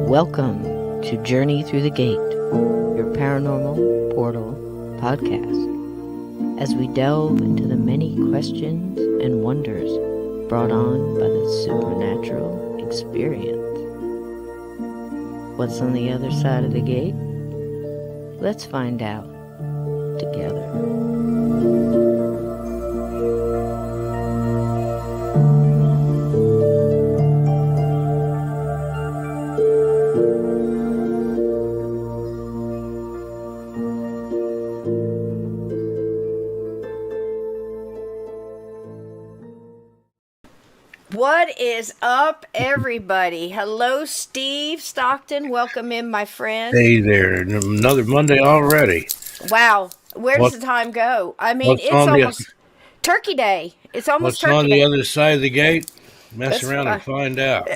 Welcome to Journey Through the Gate, your paranormal portal podcast, as we delve into the many questions and wonders brought on by the supernatural experience. What's on the other side of the gate? Let's find out together. What is up, everybody? Hello, Steve Stockton. Welcome in, my friend. Hey there. Another Monday already. Wow. Where does the time go? I mean, it's almost Turkey Day. It's almost Turkey Day. What's on the other side of the gate? Mess around and find out.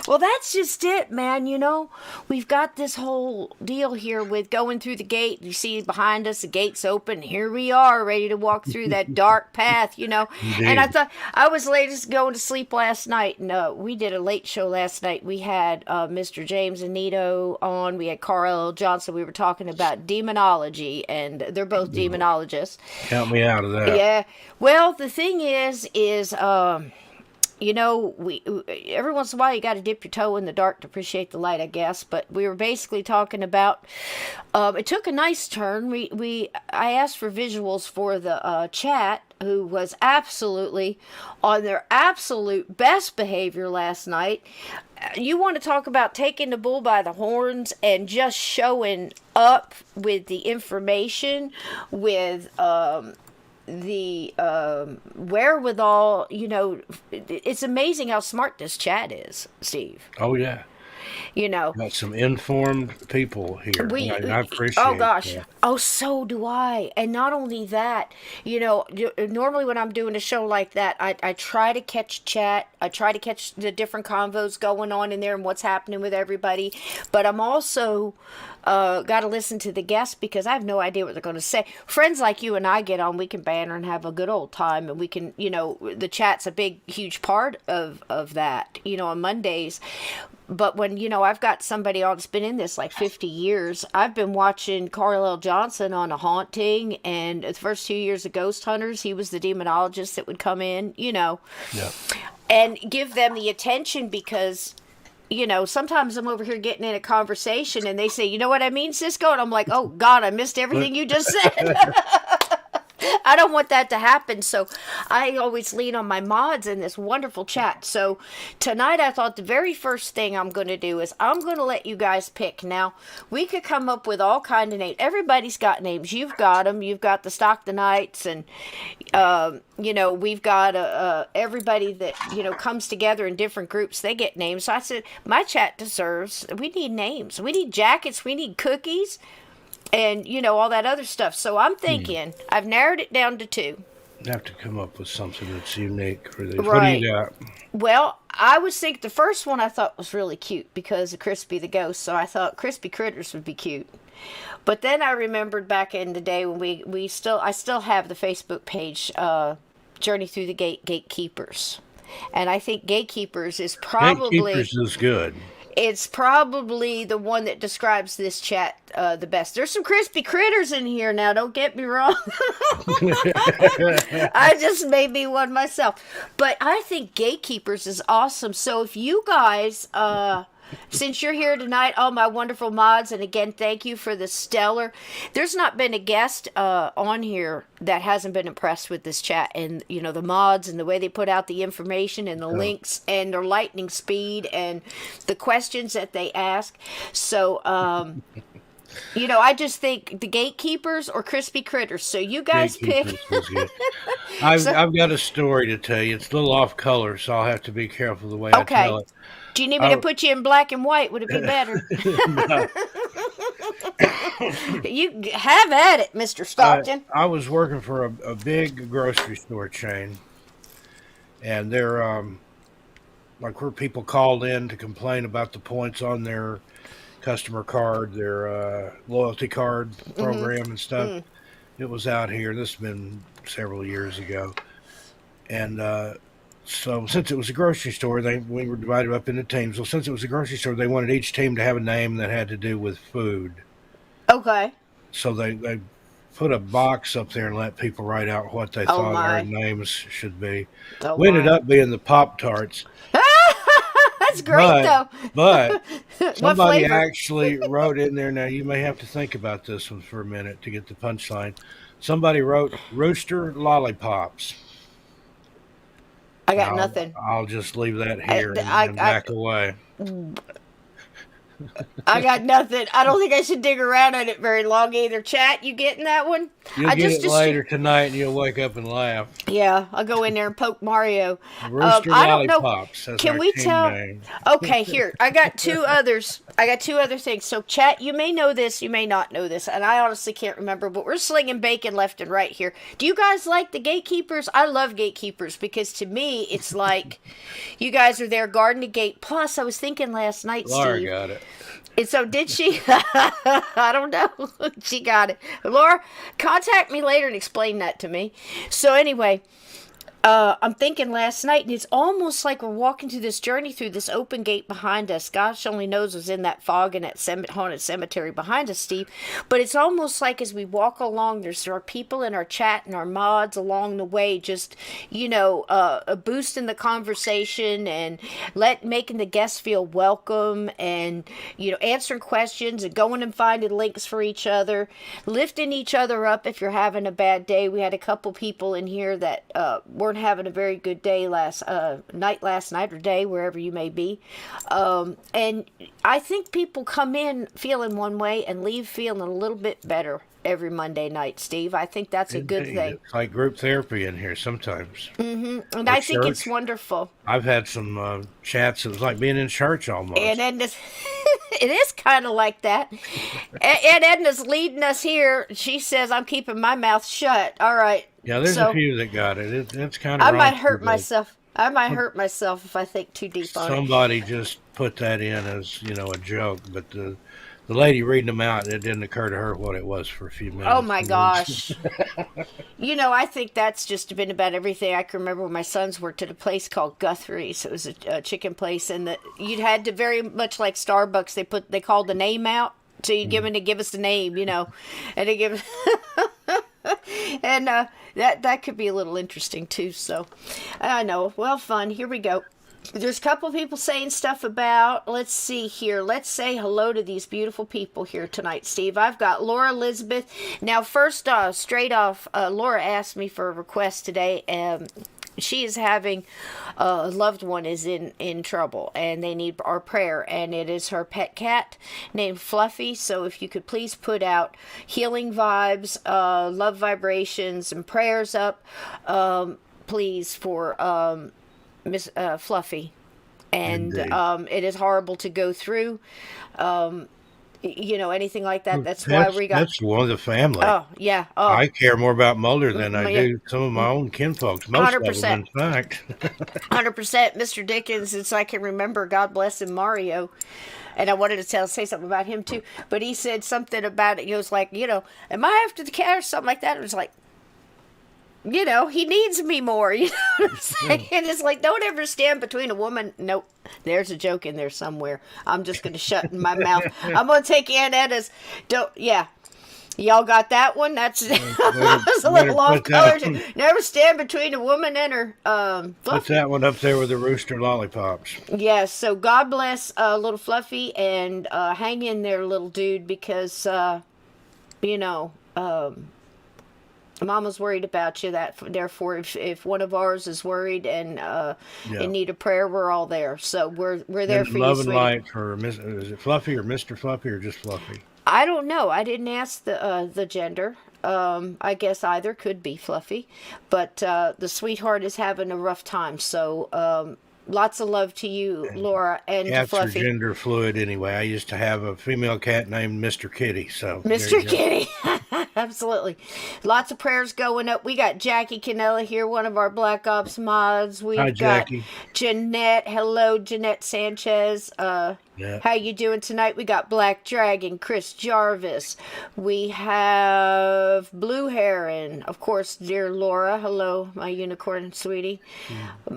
Well, that's just it, man. You know, we've got this whole deal here with going through the gate. You see behind us, the gate's open. Here we are, ready to walk through that dark path, you know. Indeed. And I thought, I was latest going to sleep last night, and we did a late show last night. We had Mr. James Anito on. We had Carl Johnson. We were talking about demonology, and they're both demonologists. Count me out of that. Yeah. Well, the thing is, you know, we every once in a while you got to dip your toe in the dark to appreciate the light, I guess. But we were basically talking about. It took a nice turn. I asked for visuals for the chat, who was absolutely on their absolute best behavior last night. You want to talk about taking the bull by the horns and just showing up with the information, with the wherewithal. You know, it's amazing how smart this chat is, Steve. Oh, yeah. You know, got some informed people here. I appreciate it. Oh, gosh. Oh, so do I. And not only that, you know, normally when I'm doing a show like that, I try to catch chat. I try to catch the different convos going on in there and what's happening with everybody. But I'm also got to listen to the guests because I have no idea what they're going to say. Friends like you and I get on, we can banter and have a good old time. And we can, you know, the chat's a big, huge part of that, you know, on Mondays. But when, you know, I've got somebody on that's been in this like 50 years, I've been watching Carl Johnson on A Haunting, and the first 2 years of Ghost Hunters, he was the demonologist that would come in, you know, and give them the attention because, you know, sometimes I'm over here getting in a conversation and they say, you know what I mean, Cisco? And I'm like, oh, God, I missed everything you just said. I don't want that to happen, so I always lean on my mods in this wonderful chat. So tonight I thought the very first thing I'm going to do is I'm going to let you guys pick. Now, we could come up with all kind of names. Everybody's got names. You've got them. You've got the Stocktonites, and, you know, we've got everybody that, you know, comes together in different groups. They get names. So I said, my chat deserves, we need names. We need jackets. We need cookies. And, you know, all that other stuff. So I'm thinking, I've narrowed it down to two. You have to come up with something that's unique for these. Right. What do you got? Well, I was thinking the first one I thought was really cute because of Crispy the Ghost. So I thought Crispy Critters would be cute. But then I remembered back in the day when I still have the Facebook page, Journey Through the Gate, Gatekeepers. And I think Gatekeepers is probably... Gatekeepers is good. It's probably the one that describes this chat the best. There's some crispy critters in here now, don't get me wrong. I just made me one myself. But I think Gatekeepers is awesome. So if you guys Since you're here tonight, all my wonderful mods, and again, thank you for the stellar. There's not been a guest on here that hasn't been impressed with this chat, and you know, the mods and the way they put out the information and the links and their lightning speed and the questions that they ask. So I just think the gatekeepers or crispy critters. So you guys pick. Gatekeepers was good. I've got a story to tell you. It's a little off color, so I'll have to be careful the way I tell Okay. it. Do you need me to put you in black and white? Would it be better? No. You have at it, Mr. Stockton. I was working for a big grocery store chain, and they're like where people called in to complain about the points on their customer card, their loyalty card program and stuff. It was out here. This has been several years ago, and so since it was a grocery store, we were divided up into teams. So since it was a grocery store, they wanted each team to have a name that had to do with food. Okay. So they put a box up there and let people write out what they thought our names should be. We ended up being the Pop-Tarts. That's great, though. But somebody actually wrote in there. Now, you may have to think about this one for a minute to get the punchline. Somebody wrote Rooster Lollipops. I got nothing. I'll just leave that here and back away. I got nothing. I don't think I should dig around on it very long either. Chat, you getting that one? You'll get it later tonight, and you'll wake up and laugh. Yeah, I'll go in there and poke Mario. Rooster Lollipops. Can we tell? Name. Okay, here. I got two others. I got two other things. So, chat, you may know this, you may not know this, and I honestly can't remember, but we're slinging bacon left and right here. Do you guys like the gatekeepers? I love gatekeepers because to me, it's like you guys are there guarding the gate. Plus, I was thinking last night, Laura Steve. got it. And so did she? I don't know. She got it. Laura, contact me later and explain that to me. So anyway, I'm thinking last night, and it's almost like we're walking through this journey through this open gate behind us. Gosh only knows was in that fog in that haunted cemetery behind us, Steve. But it's almost like as we walk along, there are people in our chat and our mods along the way, just boosting the conversation and making the guests feel welcome, and answering questions and going and finding links for each other, lifting each other up if you're having a bad day. We had a couple people in here that weren't having a very good day last night or day, wherever you may be. And I think people come in feeling one way and leave feeling a little bit better every Monday night, Steve. I think that's a good thing. It's like group therapy in here sometimes. Mm-hmm. And I think it's wonderful. I've had some chats. It was like being in church almost. And Edna's, it is kind of like that. And Edna's leading us here. She says, I'm keeping my mouth shut. All right. Yeah, there's a few that got it. It's kind of. I might hurt myself. I might hurt myself if I think too deep on it. Somebody just put that in as a joke, but the lady reading them out, it didn't occur to her what it was for a few minutes. Oh my gosh! I think that's just been about everything. I can remember when my sons worked at a place called Guthrie's. It was a chicken place, and you'd had to, very much like Starbucks. They called the name out, so you'd give us the name, and they give. And that could be a little interesting too. So I know. Well, fun. Here we go. There's a couple people saying stuff about, let's see here. Let's say hello to these beautiful people here tonight, Steve. I've got Laura Elizabeth. Now, first, straight off, Laura asked me for a request today. She is having a loved one is in trouble, and they need our prayer, and it is her pet cat named Fluffy. So if you could please put out healing vibes, love vibrations, and prayers up, please, for Miss Fluffy. And it is horrible to go through. Anything like that. That's why we got. That's one of the family. Oh, yeah. Oh. I care more about Mulder than I do some of my own kinfolks. Most 100%. of them, in fact. 100%. Mr. Dickens, since I can remember, God bless him, Mario. And I wanted to say something about him, too. But he said something about it. He was like, am I after the cat or something like that? It was like, he needs me more. You know what I'm saying? It's like, don't ever stand between a woman. Nope. There's a joke in there somewhere. I'm just going to shut my mouth. I'm going to take Aunt Edda's. Yeah. Y'all got that one? That's a little off color. Never stand between a woman and her. Put that one up there with the Rooster Lollipops. Yes. So God bless little Fluffy, and hang in there, little dude, because, Mama's worried about you. Therefore, if one of ours is worried and in need of prayer, we're all there. So we're there for you, love and sweetie. light for is it Fluffy or Mr. Fluffy or just Fluffy? I don't know. I didn't ask the gender. I guess either could be Fluffy, but the sweetheart is having a rough time. So lots of love to you, Laura, and to Cats are Fluffy. gender fluid anyway. I used to have a female cat named Mr. Kitty. So there Mr. you go. Kitty. Absolutely. Lots of prayers going up. We got Jackie Canella here, one of our Black Ops mods. We've Hi, got Jackie. Jeanette. Hello, Jeanette Sanchez. Yeah. How you doing tonight? We got Black Dragon, Chris Jarvis. We have Blue Heron. Of course, dear Laura. Hello, my unicorn sweetie.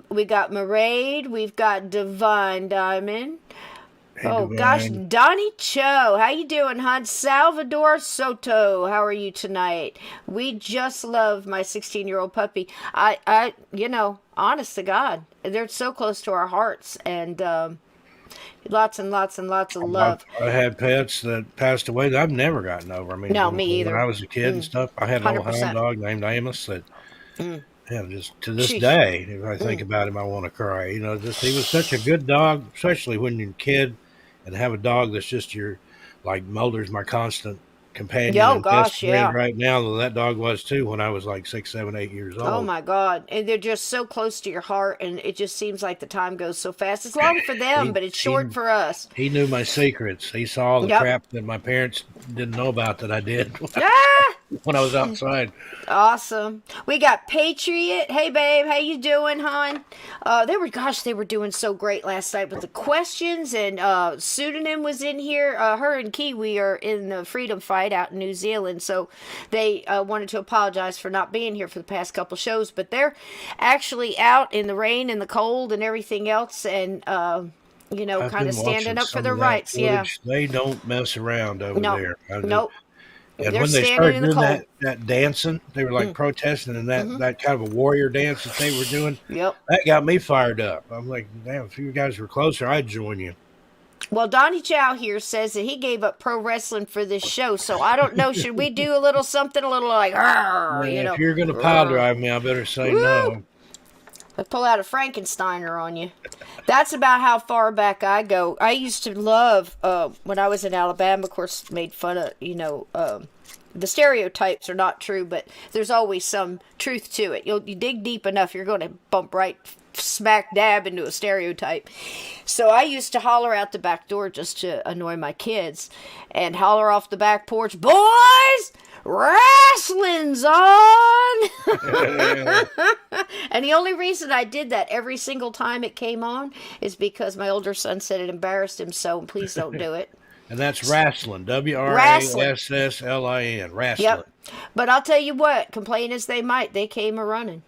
We got Maraid. We've got Divine Diamond. Hey, Oh Divine. gosh, Donnie Cho, how you doing, hon? Salvador Soto, how are you tonight? We just love my 16-year-old puppy. Honest to God, they're so close to our hearts, and lots and lots and lots of love. I had pets that passed away that I've never gotten over. I mean, No, when, me either. when I was a kid and stuff, I had an old 100%. hound dog named Amos that, yeah, just to this Sheesh. day, if I think about him, I want to cry. You know, just he was such a good dog, especially when you're a kid and have a dog that's just like Mulder's my constant companion Oh, and gosh, best friend yeah. right now. Though that dog was too when I was like 6, 7, 8 years old. Oh my God. And they're just so close to your heart, and it just seems like the time goes so fast. It's long for them, but it's short for us. He knew my secrets. He saw all the Yep. crap that my parents didn't know about that I did Ah! when I was outside. Awesome. We got Patriot. Hey, babe. How you doing, hon? They were doing so great last night with the questions, and Pseudonym was in here. Her and Kiwi are in the freedom fight out in New Zealand, so they wanted to apologize for not being here for the past couple shows, but they're actually out in the rain and the cold and everything else, and I've kind been of standing watching up for some their of that rights. Yeah. footage. They don't mess around over No. there. Nope. And They're when they standing started in the doing cold. that dancing, they were like protesting and that kind of a warrior dance that they were doing. Yep. That got me fired up. I'm like, damn, if you guys were closer, I'd join you. Well, Donnie Chow here says that he gave up pro wrestling for this show, so I don't know. Should we do a little something, a little like, "Arr," If you're going to pile drive me, I better say no. I pull out a Frankensteiner on you. That's about how far back I go. I used to love, when I was in Alabama, of course, made fun of, the stereotypes are not true, but there's always some truth to it. You dig deep enough, you're going to bump right smack dab into a stereotype. So I used to holler out the back door just to annoy my kids and holler off the back porch, "Boys, wrestling's on!" And the only reason I did that every single time it came on is because my older son said it embarrassed him so, and please don't do it. And that's wrestling. WRASSLIN. Wrestling. Yep. But I'll tell you what, complain as they might, they came a running.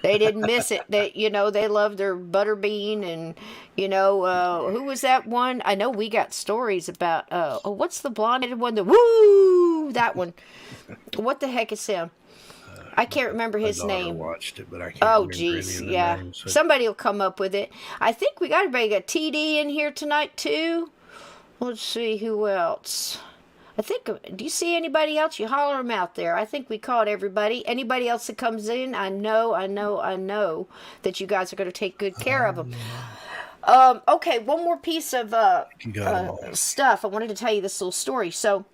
They didn't miss it. They loved their butterbean and, who was that one? I know we got stories about, what's the blonde-headed one? That one. What the heck is him? I can't remember his My daughter name. watched it, but I can't Oh, remember geez, any of the yeah. names. Somebody will come up with it. I think we got everybody. Got TD in here tonight, too. Let's see who else. Do you see anybody else? You holler them out there. I think we caught everybody. Anybody else that comes in, I know that you guys are going to take good care of them. Okay, one more piece of stuff. I wanted to tell you this little story. So,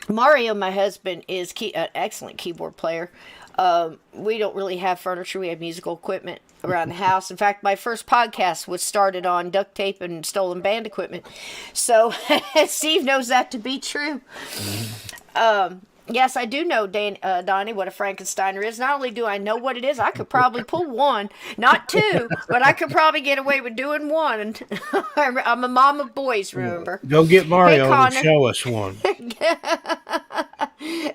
Mario, my husband, is an excellent keyboard player. We don't really have furniture. We have musical equipment around the house. In fact, my first podcast was started on duct tape and stolen band equipment. So Steve knows that to be true. Yes, I do know, Donnie, what a Frankensteiner is. Not only do I know what it is, I could probably pull one, not two, but I could probably get away with doing one. I'm a mom of boys, remember? Go get Mario Hey, and Connor. show us one.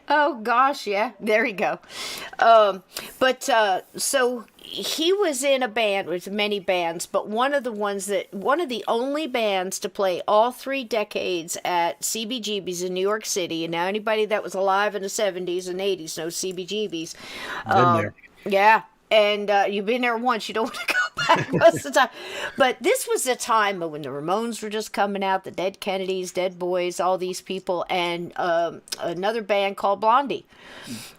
Oh gosh, yeah, there you go. So he was in a band with many bands, but one of the only bands to play all 3 decades at CBGB's in New York City. And now anybody that was alive in the 70s and 80s knows CBGB's. Been there. Yeah. And you've been there once. You don't want to go back most of the time. But this was a time when the Ramones were just coming out, the Dead Kennedys, Dead Boys, all these people, and another band called Blondie.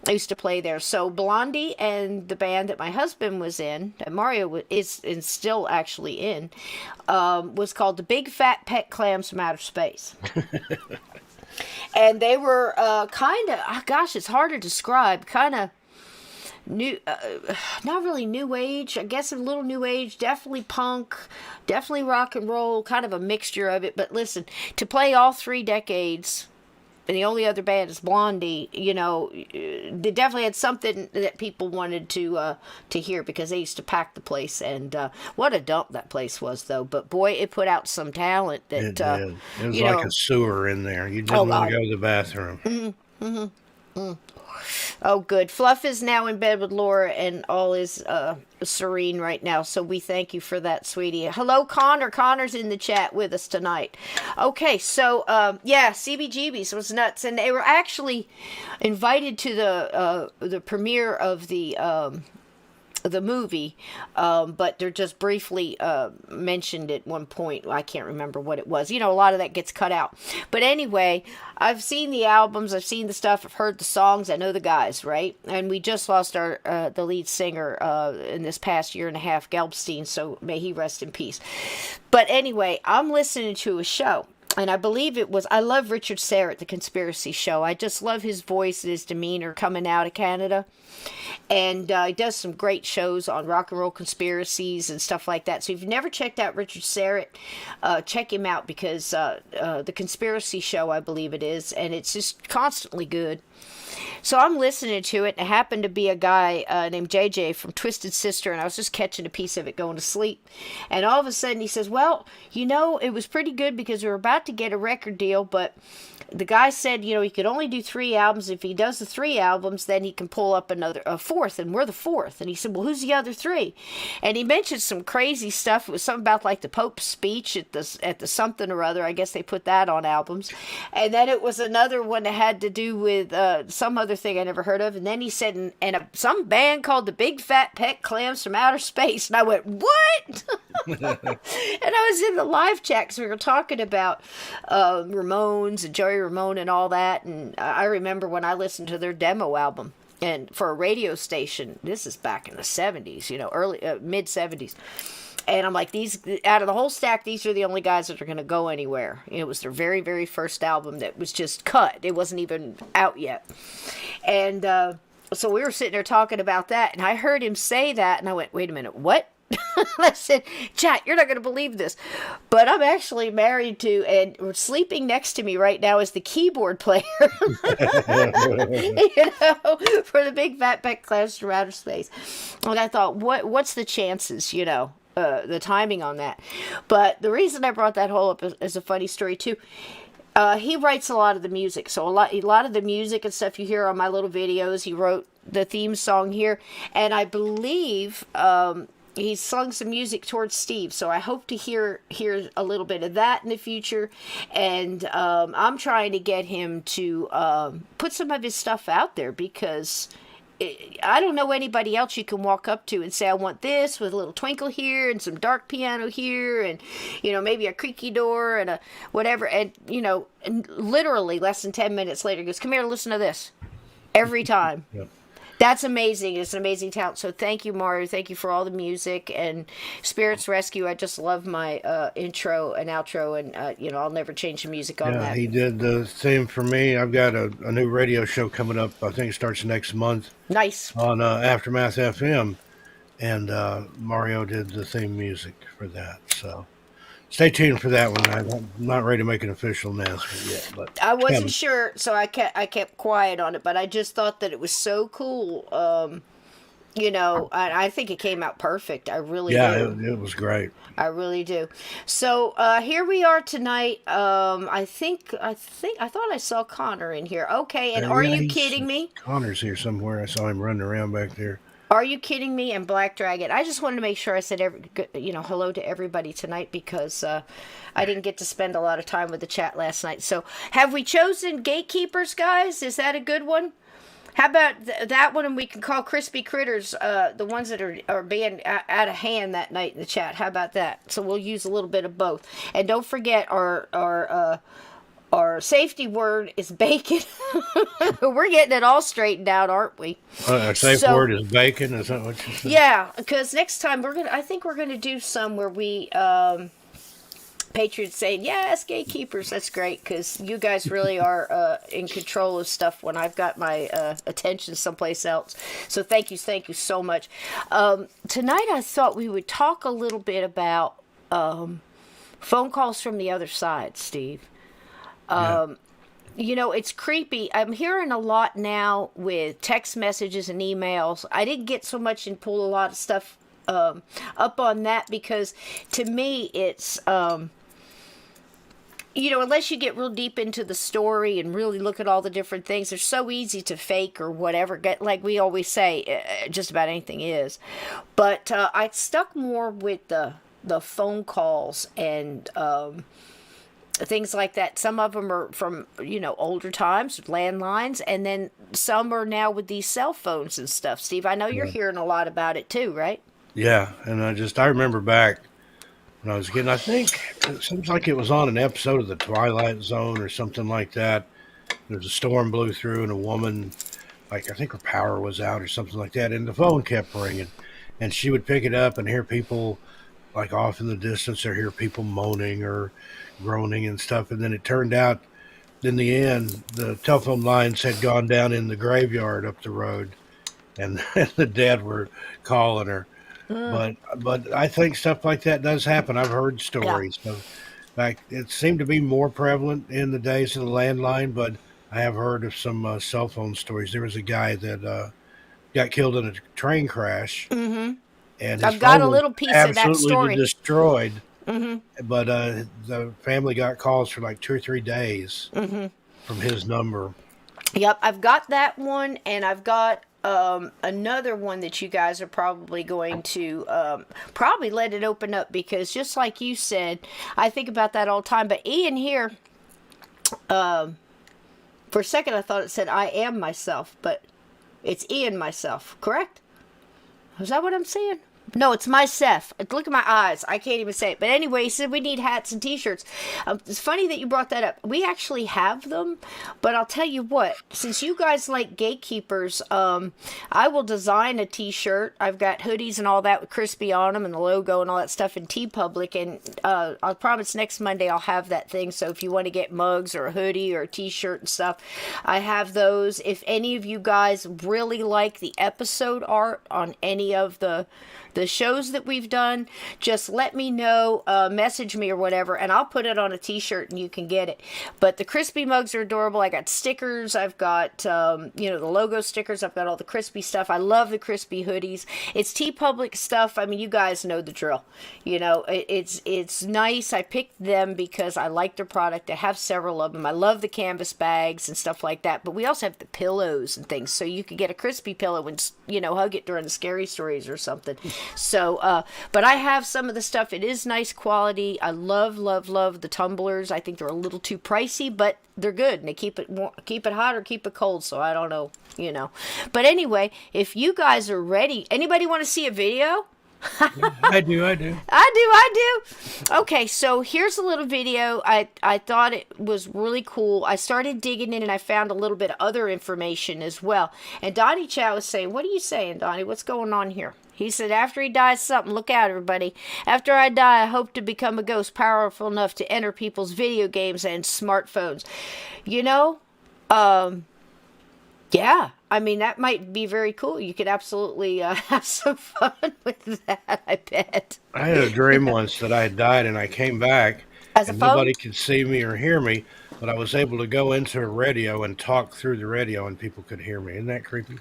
I used to play there. So Blondie and the band that my husband was in, that Mario is still actually in, was called the Big Fat Pet Clams from Outer Space. And they were kind of, gosh, it's hard to describe, kind of new, not really new age, I guess a little new age, definitely punk, definitely rock and roll, kind of a mixture of it. But listen, to play all 3 decades, and the only other band is Blondie, they definitely had something that people wanted to hear, because they used to pack the place. And what a dump that place was, though. But boy, it put out some talent. That It did. It was like a sewer in there. You didn't want to go to the bathroom. Oh, good. Fluff is now in bed with Laura, and all is serene right now. So we thank you for that, sweetie. Hello, Connor. Connor's in the chat with us tonight. Okay, so CBGB's was nuts, and they were actually invited to the premiere of the movie, but they're just briefly mentioned at one point. I can't remember what it was. A lot of that gets cut out. But anyway, I've seen the albums, I've seen the stuff, I've heard the songs, I know the guys, right? And we just lost the lead singer in this past year and a half, Gelbstein, so may he rest in peace. But anyway, I'm listening to a show. And I believe it was, I love Richard Serrett, the Conspiracy Show. I just love his voice and his demeanor coming out of Canada. And he does some great shows on rock and roll conspiracies and stuff like that. So if you've never checked out Richard Serrett, check him out, because the Conspiracy Show, I believe it is, and it's just constantly good. So I'm listening to it, and it happened to be a guy named JJ from Twisted Sister, and I was just catching a piece of it going to sleep. And all of a sudden he says, well, it was pretty good because we were about to get a record deal, but the guy said, he could only do 3 albums. If he does the 3 albums, then he can pull up a fourth, and we're the fourth. And he said, well, who's the other 3? And he mentioned some crazy stuff. It was something about like the Pope's speech at the something or other. I guess they put that on albums. And then it was another one that had to do with some other thing I never heard of. And then he said, some band called the Big Fat Pet Clams from Outer Space. And I went, what? And I was in the live chat because we were talking about Ramones and Joey Ramone and all that. And I remember when I listened to their demo album, and for a radio station, this is back in the 70s, early mid 70s. And I'm like, these, out of the whole stack, these are the only guys that are going to go anywhere. It was their very, very first album that was just cut. It wasn't even out yet. And so we were sitting there talking about that, and I heard him say that, and I went, wait a minute, what? I said, chat, you're not going to believe this, but I'm actually married to, and sleeping next to me right now is the keyboard player, for the Big Fat Pet Clams from Outer Space. And I thought, what's the chances, the timing on that? But the reason I brought that whole up is a funny story too. He writes a lot of the music, so a lot of the music and stuff you hear on my little videos, he wrote the theme song here, and I believe he's sung some music towards Steve, so I hope to hear a little bit of that in the future. And I'm trying to get him to put some of his stuff out there, because I don't know anybody else you can walk up to and say, I want this with a little twinkle here and some dark piano here, and maybe a creaky door and a whatever, and and literally less than 10 minutes later he goes, come here, listen to this, every time. Yep. That's amazing. It's an amazing talent. So thank you, Mario. Thank you for all the music. And Spirits Rescue, I just love my intro and outro. And, I'll never change the music on that. Yeah, he did the same for me. I've got a new radio show coming up. I think it starts next month. Nice. On Aftermath FM. And Mario did the theme music for that. So stay tuned for that one. I'm not ready to make an official announcement yet, but I wasn't sure, so I kept quiet on it. But I just thought that it was so cool. I think it came out perfect. I really do. Yeah, it was great. I really do. So here we are tonight. I thought I saw Connor in here. Okay, and are you kidding me? Connor's here somewhere. I saw him running around back there. Are you kidding me? And Black Dragon. I just wanted to make sure I said hello to everybody tonight, because I didn't get to spend a lot of time with the chat last night. So have we chosen gatekeepers, guys? Is that a good one? How about that one? And we can call Crispy Critters the ones that are being out of hand that night in the chat. How about that? So we'll use a little bit of both. And don't forget our safety word is bacon. We're getting it all straightened out, aren't we? Our safe word is bacon. Is that what you said? Yeah, because next time I think we're gonna do some where we Patriots saying, yes, gatekeepers. That's great because you guys really are in control of stuff when I've got my attention someplace else. So thank you so much. Tonight I thought we would talk a little bit about phone calls from the other side, Steve. You know, it's creepy. I'm hearing a lot now with text messages and emails. I didn't get so much and pull a lot of stuff up on that because to me it's you know, unless you get real deep into the story and really look at all the different things, they're so easy to fake or whatever. Like we always say, just about anything is. But I stuck more with the phone calls and things like that. Some of them are from, you know, older times, landlines, and then some are now with these cell phones and stuff. Steve, I know you're hearing a lot about it too, right? Yeah, and I remember back when I was a kid, I think it seems like it was on an episode of The Twilight Zone or something like that. There's a storm blew through and a woman, like I think her power was out or something like that, and the phone kept ringing. And she would pick it up and hear people, like off in the distance, or hear people moaning or groaning and stuff. And then it turned out, in the end, the telephone lines had gone down in the graveyard up the road, and the dead were calling her. But I think stuff like that does happen. I've heard stories. Yeah. Like it seemed to be more prevalent in the days of the landline, but I have heard of some cell phone stories. There was a guy that got killed in a train crash, and his I've got phone a was little piece of that story. Absolutely destroyed. But the family got calls for like 2 or 3 days from his number. Yep, I've got that one, and I've got another one that you guys are probably going to probably let it open up because just like you said, I think about that all the time. But Ian here, for a second I thought it said I am myself, but it's Ian myself, correct? Is that what I'm saying? No, it's myself. Look at my eyes. I can't even say it. But anyway, he said we need hats and t-shirts. It's funny that you brought that up. We actually have them, but I'll tell you what. Since you guys like gatekeepers, I will design a t-shirt. I've got hoodies and all that with Crispy on them and the logo and all that stuff in TeePublic. And I'll promise next Monday I'll have that thing. So if you want to get mugs or a hoodie or a t-shirt and stuff, I have those. If any of you guys really like the episode art on any of the shows that we've done, just let me know, message me or whatever, and I'll put it on a t-shirt and you can get it. But the Crispy mugs are adorable. I got stickers. I've got, you know, the logo stickers. I've got all the Crispy stuff. I love the Crispy hoodies. It's TeePublic stuff. I mean, you guys know the drill. You know, it's nice. I picked them because I like their product. I have several of them. I love the canvas bags and stuff like that. But we also have the pillows and things, so you could get a Crispy pillow and, you know, hug it during the scary stories or something. So, but I have some of the stuff. It is nice quality. I love the tumblers. I think they're a little too pricey, but they're good, and they keep it hot or keep it cold. So I don't know, you know. But anyway, if you guys are ready, anybody want to see a video? I do. Okay, so here's a little video. I thought it was really cool. I started digging in and I found a little bit of other information as well. And Donnie Chow was saying, what are you saying, Donnie? What's going on here? He said, after he dies something, look out, everybody. After I die, I hope to become a ghost powerful enough to enter people's video games and smartphones. You know, yeah, I mean, that might be very cool. You could absolutely have some fun with that, I bet. I had a dream once that I had died and I came back and nobody could see me or hear me, but I was able to go into a radio and talk through the radio and people could hear me. Isn't that creepy?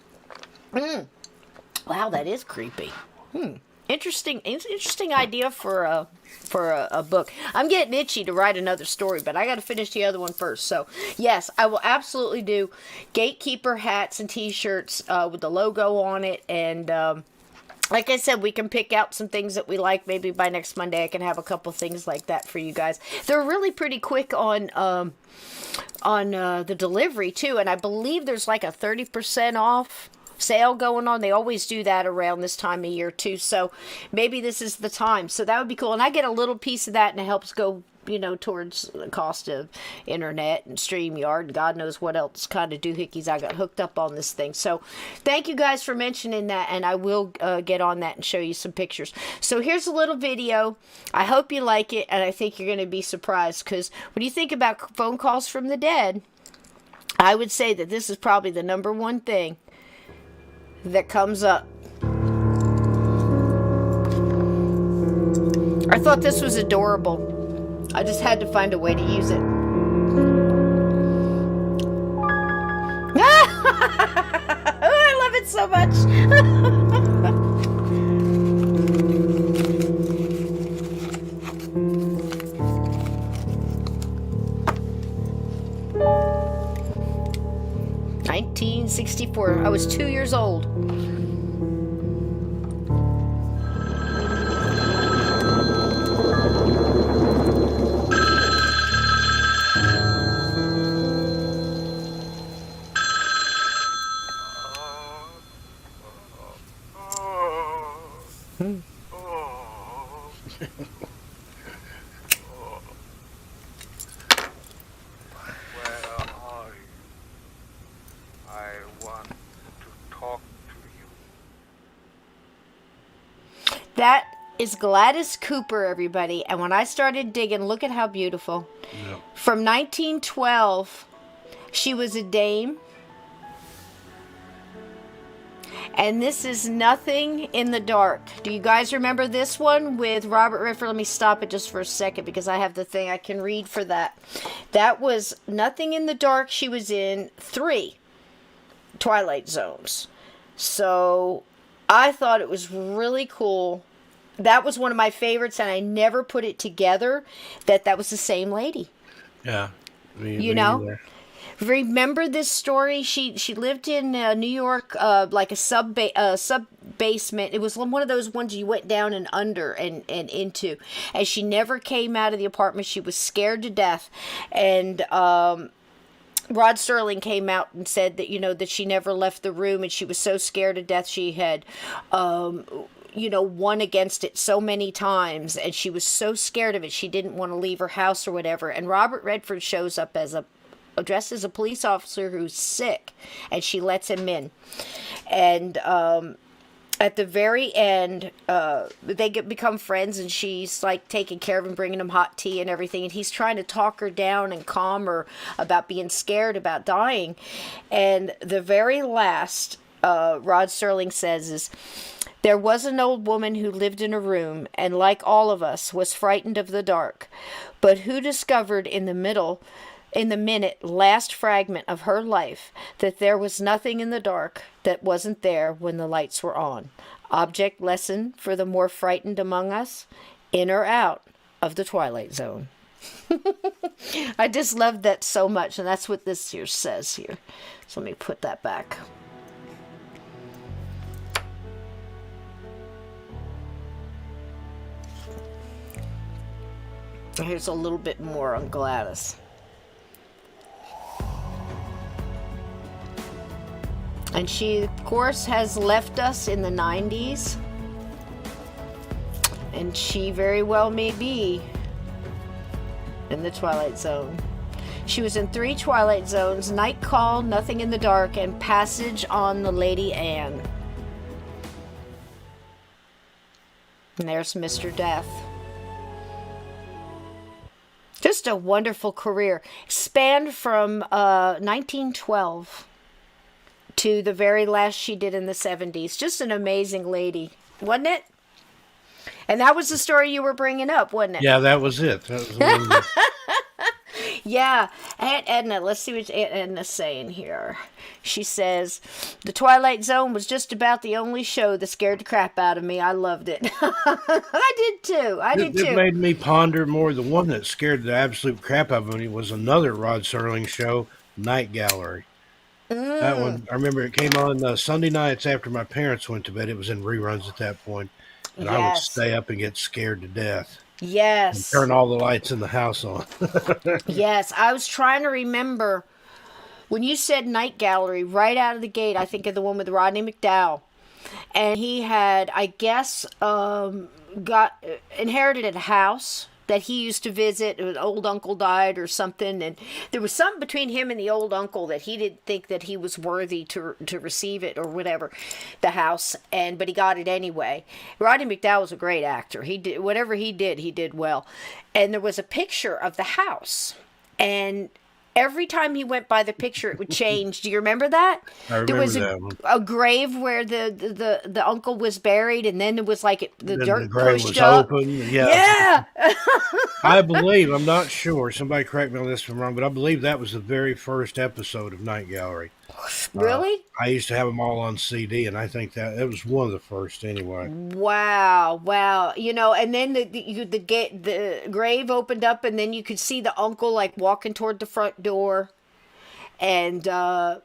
Wow, that is creepy. Interesting idea for a book. I'm getting itchy to write another story, but I got to finish the other one first. So, yes, I will absolutely do gatekeeper hats and t-shirts with the logo on it. And like I said, we can pick out some things that we like. Maybe by next Monday I can have a couple things like that for you guys. They're really pretty quick on the delivery, too. And I believe there's like a 30% off sale going on. They always do that around this time of year too, so maybe this is the time. So that would be cool, and I get a little piece of that, and it helps go towards the cost of internet and StreamYard and God knows what else kind of doohickeys I got hooked up on this thing. So thank you guys for mentioning that, and I will get on that and show you some pictures. So here's a little video. I hope you like it, and I think you're going to be surprised, because when you think about phone calls from the dead, I would say that this is probably the number one thing that comes up. I thought this was adorable. I just had to find a way to use it. I love it so much. 1964. I was 2 years old. That is Gladys Cooper, everybody. And when I started digging, look at how beautiful. Yep. From 1912, she was a dame. And this is Nothing in the Dark. Do you guys remember this one with Robert Redford? Let me stop it just for a second because I have the thing I can read for that. That was Nothing in the Dark. She was in 3 Twilight Zones. So I thought it was really cool. That was one of my favorites, and I never put it together that was the same lady. Yeah. You know? Remember this story? She lived in New York, like a sub basement. It was one of those ones you went down and under and into. And she never came out of the apartment. She was scared to death. And Rod Serling came out and said that, that she never left the room, and she was so scared to death. She had, won against it so many times, and she was so scared of it. She didn't want to leave her house or whatever. And Robert Redford shows up dressed as a police officer who's sick, and she lets him in. And at the very end, they become friends, and she's like taking care of him, bringing him hot tea and everything, and he's trying to talk her down and calm her about being scared about dying. And the very last Rod Serling says is, "There was an old woman who lived in a room, and like all of us was frightened of the dark, but who discovered in the minute last fragment of her life that there was nothing in the dark that wasn't there when the lights were on. Object lesson for the more frightened among us, in or out of the Twilight Zone." I just love that so much, and that's what this here says here. So let me put that back. Here's a little bit more on Gladys. And she, of course, has left us in the 90s. And she very well may be in the Twilight Zone. She was in 3 Twilight Zones: Night Call, Nothing in the Dark, and Passage on the Lady Anne. And there's Mr. Death. Just a wonderful career. Spanned from 1912 to the very last she did in the 70s. Just an amazing lady, wasn't it? And that was the story you were bringing up, wasn't it? Yeah, that was it. That was the one that... Yeah. Aunt Edna, let's see what Aunt Edna's saying here. She says, "The Twilight Zone was just about the only show that scared the crap out of me. I loved it." I did too. It made me ponder more. The one that scared the absolute crap out of me was another Rod Serling show, Night Gallery. That one, I remember it came on Sunday nights after my parents went to bed. It was in reruns at that point. And I would stay up and get scared to death. Yes. And turn all the lights in the house on. Yes. I was trying to remember when you said Night Gallery, right out of the gate, I think of the one with Rodney McDowell. And he had, I guess, inherited a house that he used to visit. An old uncle died or something, and there was something between him and the old uncle that he didn't think that he was worthy to receive it or whatever, the house, but he got it anyway. Roddy McDowall was a great actor. He did whatever he did well, and there was a picture of the house, and every time he went by the picture, it would change. Do you remember that? I remember There was that one. a grave where the uncle was buried, and then it was like the Then dirt the grave pushed was up. open. Yeah. Yeah. I believe, I'm not sure, somebody correct me on this if I'm wrong, but I believe that was the very first episode of Night Gallery. Really? I used to have them all on CD, and I think that it was one of the first anyway. Wow. And then the grave opened up, and then you could see the uncle like walking toward the front door, and the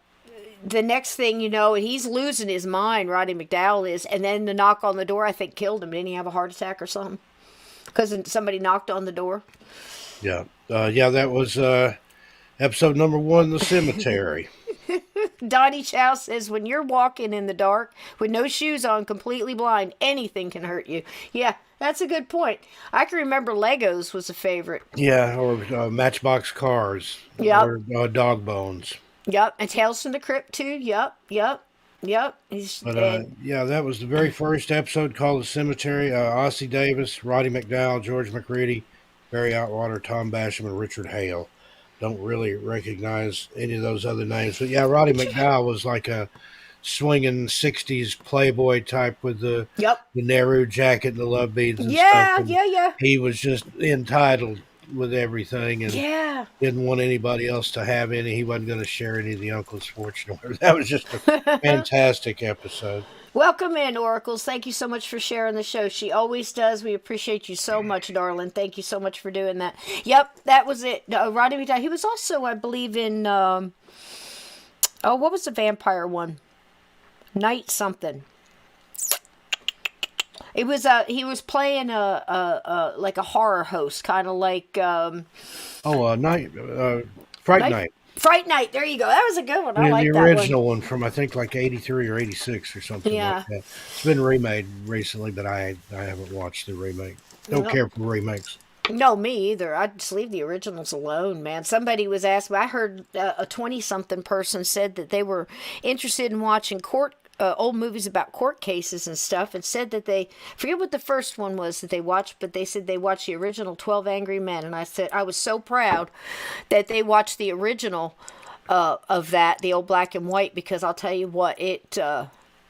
next thing you know, he's losing his mind. Roddy McDowall is, and then the knock on the door, I think, killed him. Didn't he have a heart attack or something? Because somebody knocked on the door. Yeah. That was episode number 1, The Cemetery. Donnie Chow says, when you're walking in the dark with no shoes on, completely blind, anything can hurt you. Yeah, that's a good point. I can remember Legos was a favorite. Yeah, or Matchbox Cars. Yep. Or Dog Bones. Yep, and Tales from the Crypt too. Yep. But that was the very first episode, called The Cemetery. Ossie Davis, Roddy McDowall, George McReady, Barry Outwater, Tom Basham, and Richard Hale. Don't really recognize any of those other names. But yeah, Roddy McDowall was like a swinging 60s playboy type with the Nehru jacket and the love beads and stuff. And Yeah. he was just entitled with everything and didn't want anybody else to have any. He wasn't going to share any of the uncle's fortune. That was just a fantastic episode. Welcome in, Oracles. Thank you so much for sharing the show. She always does. We appreciate you so much, darling. Thank you so much for doing that. Yep, that was it. Roddy McDowall. He was also, I believe, in what was the vampire one? Night something. It was he was playing like a horror host, kind of like Fright Night. Fright Night. There you go. That was a good one. I like the that original one from I think like 83 or 86 or something like that. It's been remade recently, but I haven't watched the remake. Don't care for remakes. No, me either. I'd just leave the originals alone, man. Somebody was asking. I heard a 20-something person said that they were interested in watching old movies about court cases and stuff, and said that they forget what the first one was that they watched, but they said they watched the original 12 Angry Men, and I said I was so proud that they watched the original of that, the old black and white, because I'll tell you what, it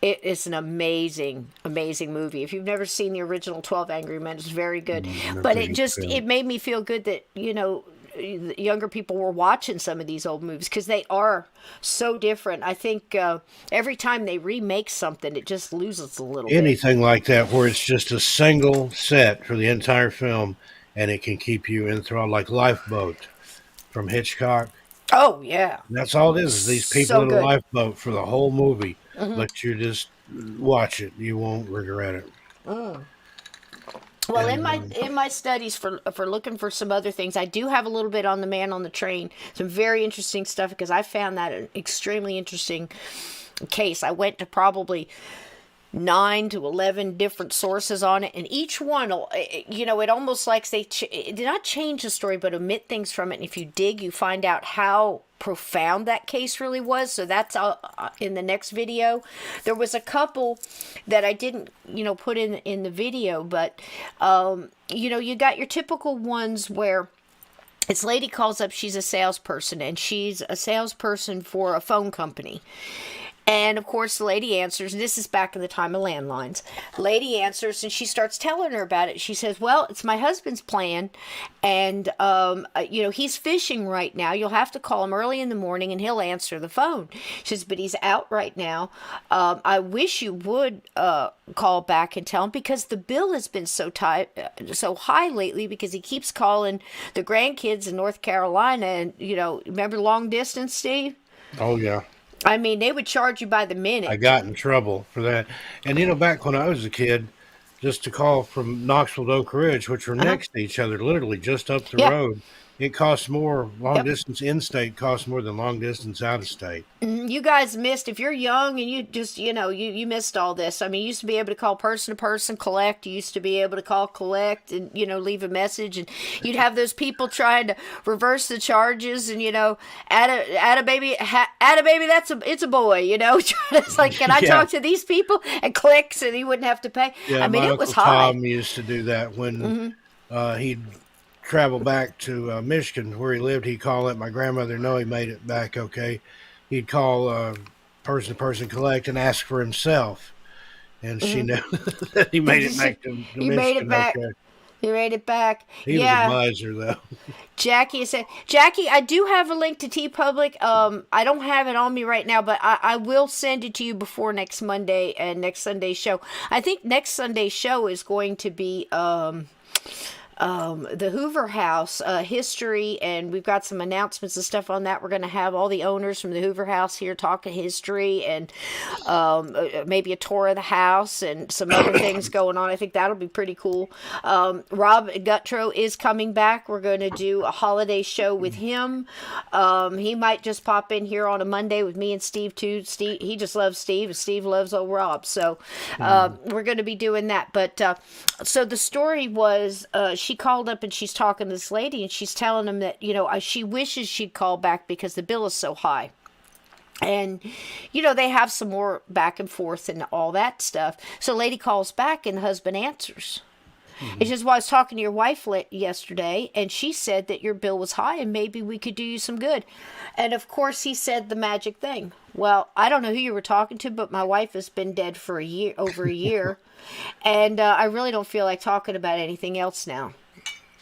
is an amazing movie. If you've never seen the original 12 Angry Men, it's very good. But it made me feel good that younger people were watching some of these old movies, because they are so different. I think every time they remake something, it just loses a little Anything like that where it's just a single set for the entire film and it can keep you enthralled, like Lifeboat from Hitchcock. Oh, yeah. That's all it is these people in a lifeboat for the whole movie. But you just watch it. You won't regret it. Well, in my studies for looking for some other things, I do have a little bit on the Man on the Train, some very interesting stuff, because I found that an extremely interesting case. I went to probably 9 to 11 different sources on it, and each one, it almost like they did not change the story, but omit things from it. And if you dig, you find out how profound that case really was. So that's in the next video. There was a couple that I didn't put in the video, but you got your typical ones where this lady calls up, she's a salesperson, and she's a salesperson for a phone company. And, of course, the lady answers, and this is back in the time of landlines. The lady answers, and she starts telling her about it. She says, well, it's my husband's plan, and, he's fishing right now. You'll have to call him early in the morning, and he'll answer the phone. She says, but he's out right now. I wish you would call back and tell him, because the bill has been so high lately, because he keeps calling the grandkids in North Carolina, and, remember long distance, Steve? Oh, yeah. I mean, they would charge you by the minute. I got in trouble for that. And, back when I was a kid, just to call from Knoxville to Oak Ridge, which were next to each other, literally just up the road, it costs more. Long Yep. distance in-state costs more than long distance out-of-state. You guys missed, if you're young and you just, you missed all this. I mean, you used to be able to call person to person collect. You used to be able to call collect and, leave a message, and you'd have those people trying to reverse the charges and, add a baby, it's a boy, it's like, can I Yeah. talk to these people? And clicks, and he wouldn't have to pay. Yeah, I mean, my it was Uncle high. Tom used to do that when he'd travel back to Michigan where he lived. He'd call, let my grandmother know he made it back okay. He'd call person to person collect and ask for himself, and she knew that he made it back to You made it Michigan back. okay. You made it back. He was a Yeah. miser, though. Jackie said, Jackie, I do have a link to TeePublic. I don't have it on me right now, but I will send it to you before next Monday and next Sunday's show. I think next Sunday's show is going to be the Hoover House history, and we've got some announcements and stuff on that. We're going to have all the owners from the Hoover House here talking history, and maybe a tour of the house and some other things going on. I think that'll be pretty cool. Rob Guttro is coming back. We're going to do a holiday show with him. He might just pop in here on a Monday with me and Steve too. Steve, he just loves Steve, and Steve loves old Rob. So we're going to be doing that. But so the story was, she called up and she's talking to this lady, and she's telling him that, she wishes she'd call back because the bill is so high. And, they have some more back and forth and all that stuff. So lady calls back and the husband answers. It's just, well, I was talking to your wife yesterday, and she said that your bill was high and maybe we could do you some good. And of course, he said the magic thing. Well, I don't know who you were talking to, but my wife has been dead for over a year. And I really don't feel like talking about anything else now.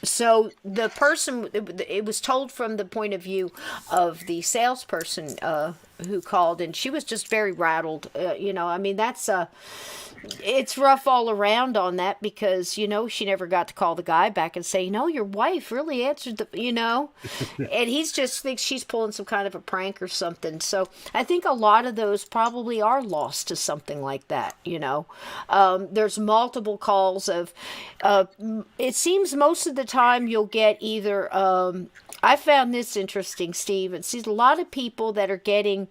So the person, it was told from the point of view of the salesperson who called, and she was just very rattled. I mean, it's rough all around on that because, she never got to call the guy back and say, your wife really answered and he's just thinks she's pulling some kind of a prank or something. So I think a lot of those probably are lost to something like that. There's multiple calls of, it seems most of the time you'll get either, I found this interesting, Steve. It seems a lot of people that are getting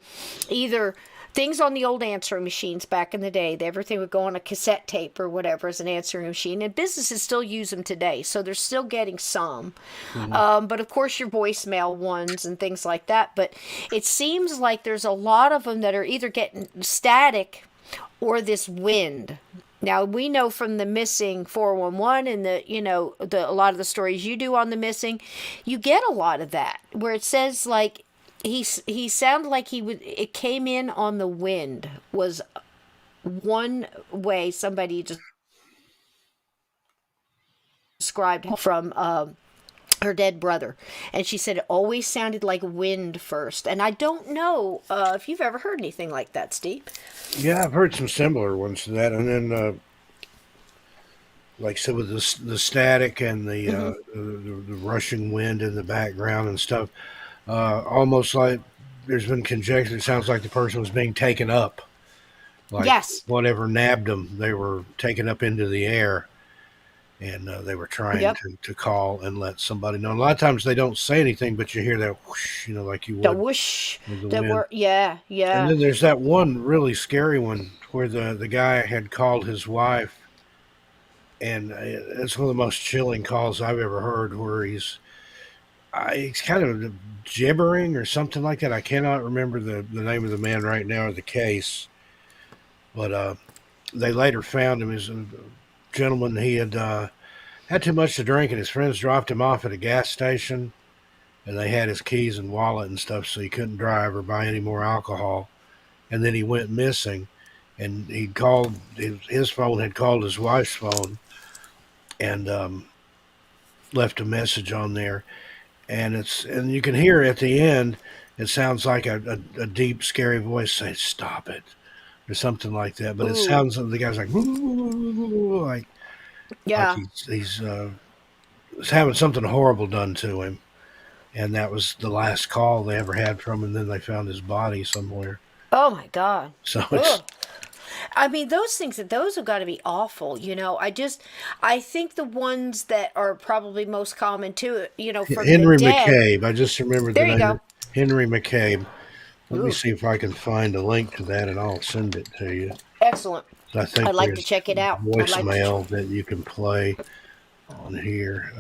either things on the old answering machines back in the day. Everything would go on a cassette tape or whatever as an answering machine, and businesses still use them today, so they're still getting some. But of course, your voicemail ones and things like that. But it seems like there's a lot of them that are either getting static or this wind. Now, we know from the missing 411 and a lot of the stories you do on the missing, you get a lot of that where it says like he sounded like it came in on the wind was one way somebody just described from her dead brother, and she said it always sounded like wind first. And I don't know if you've ever heard anything like that, Steve. Yeah, I've heard some similar ones to that, and then like I said, with the static and the rushing wind in the background and stuff, almost like there's been conjecture. It sounds like the person was being taken up, like Yes. whatever nabbed them, they were taken up into the air, and they were trying Yep. to call and let somebody know. And a lot of times they don't say anything, but you hear that whoosh, like you The would whoosh. with the The wind. word. Yeah. Yeah. And then there's that one really scary one where the guy had called his wife, and it's one of the most chilling calls I've ever heard, where he's kind of gibbering or something like that. I cannot remember the name of the man right now or the case, but they later found him as a gentleman. He had too much to drink, and his friends dropped him off at a gas station, and they had his keys and wallet and stuff, so he couldn't drive or buy any more alcohol. And then he went missing, and he called his phone had called his wife's phone, and left a message on there. And you can hear at the end, it sounds like a deep, scary voice say, "Stop it," or something like that. But it Ooh. sounds the guy's like Yeah. he's having something horrible done to him. And that was the last call they ever had from him. And then they found his body somewhere. Oh my God. So it's Ugh. I mean, those have got to be awful. I think the ones that are probably most common too, from the Henry dead. McCabe. I just remembered the There you name. go. Henry McCabe. Let me Ooh, see if I can find a link to that, and I'll send it to you. excellent. I think I'd like to there's check it out. I'd like to. voicemail that you can play on here.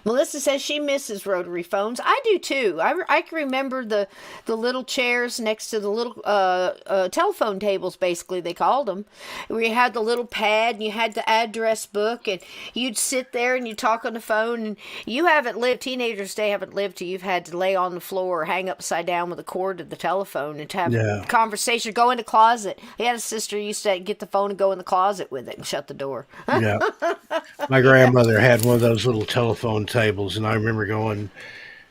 Melissa says she misses rotary phones. I do too. I can remember the little chairs next to the little telephone tables, basically, they called them, where you had the little pad and you had the address book, and you'd sit there and you talk on the phone. And you haven't lived, teenagers today haven't lived till you've had to lay on the floor or hang upside down with a cord to the telephone and to have Yeah. conversation, go in the closet. I had a sister who used to get the phone and go in the closet with it and shut the door. Yeah. My grandmother had one of those little telephone tables, and I remember going,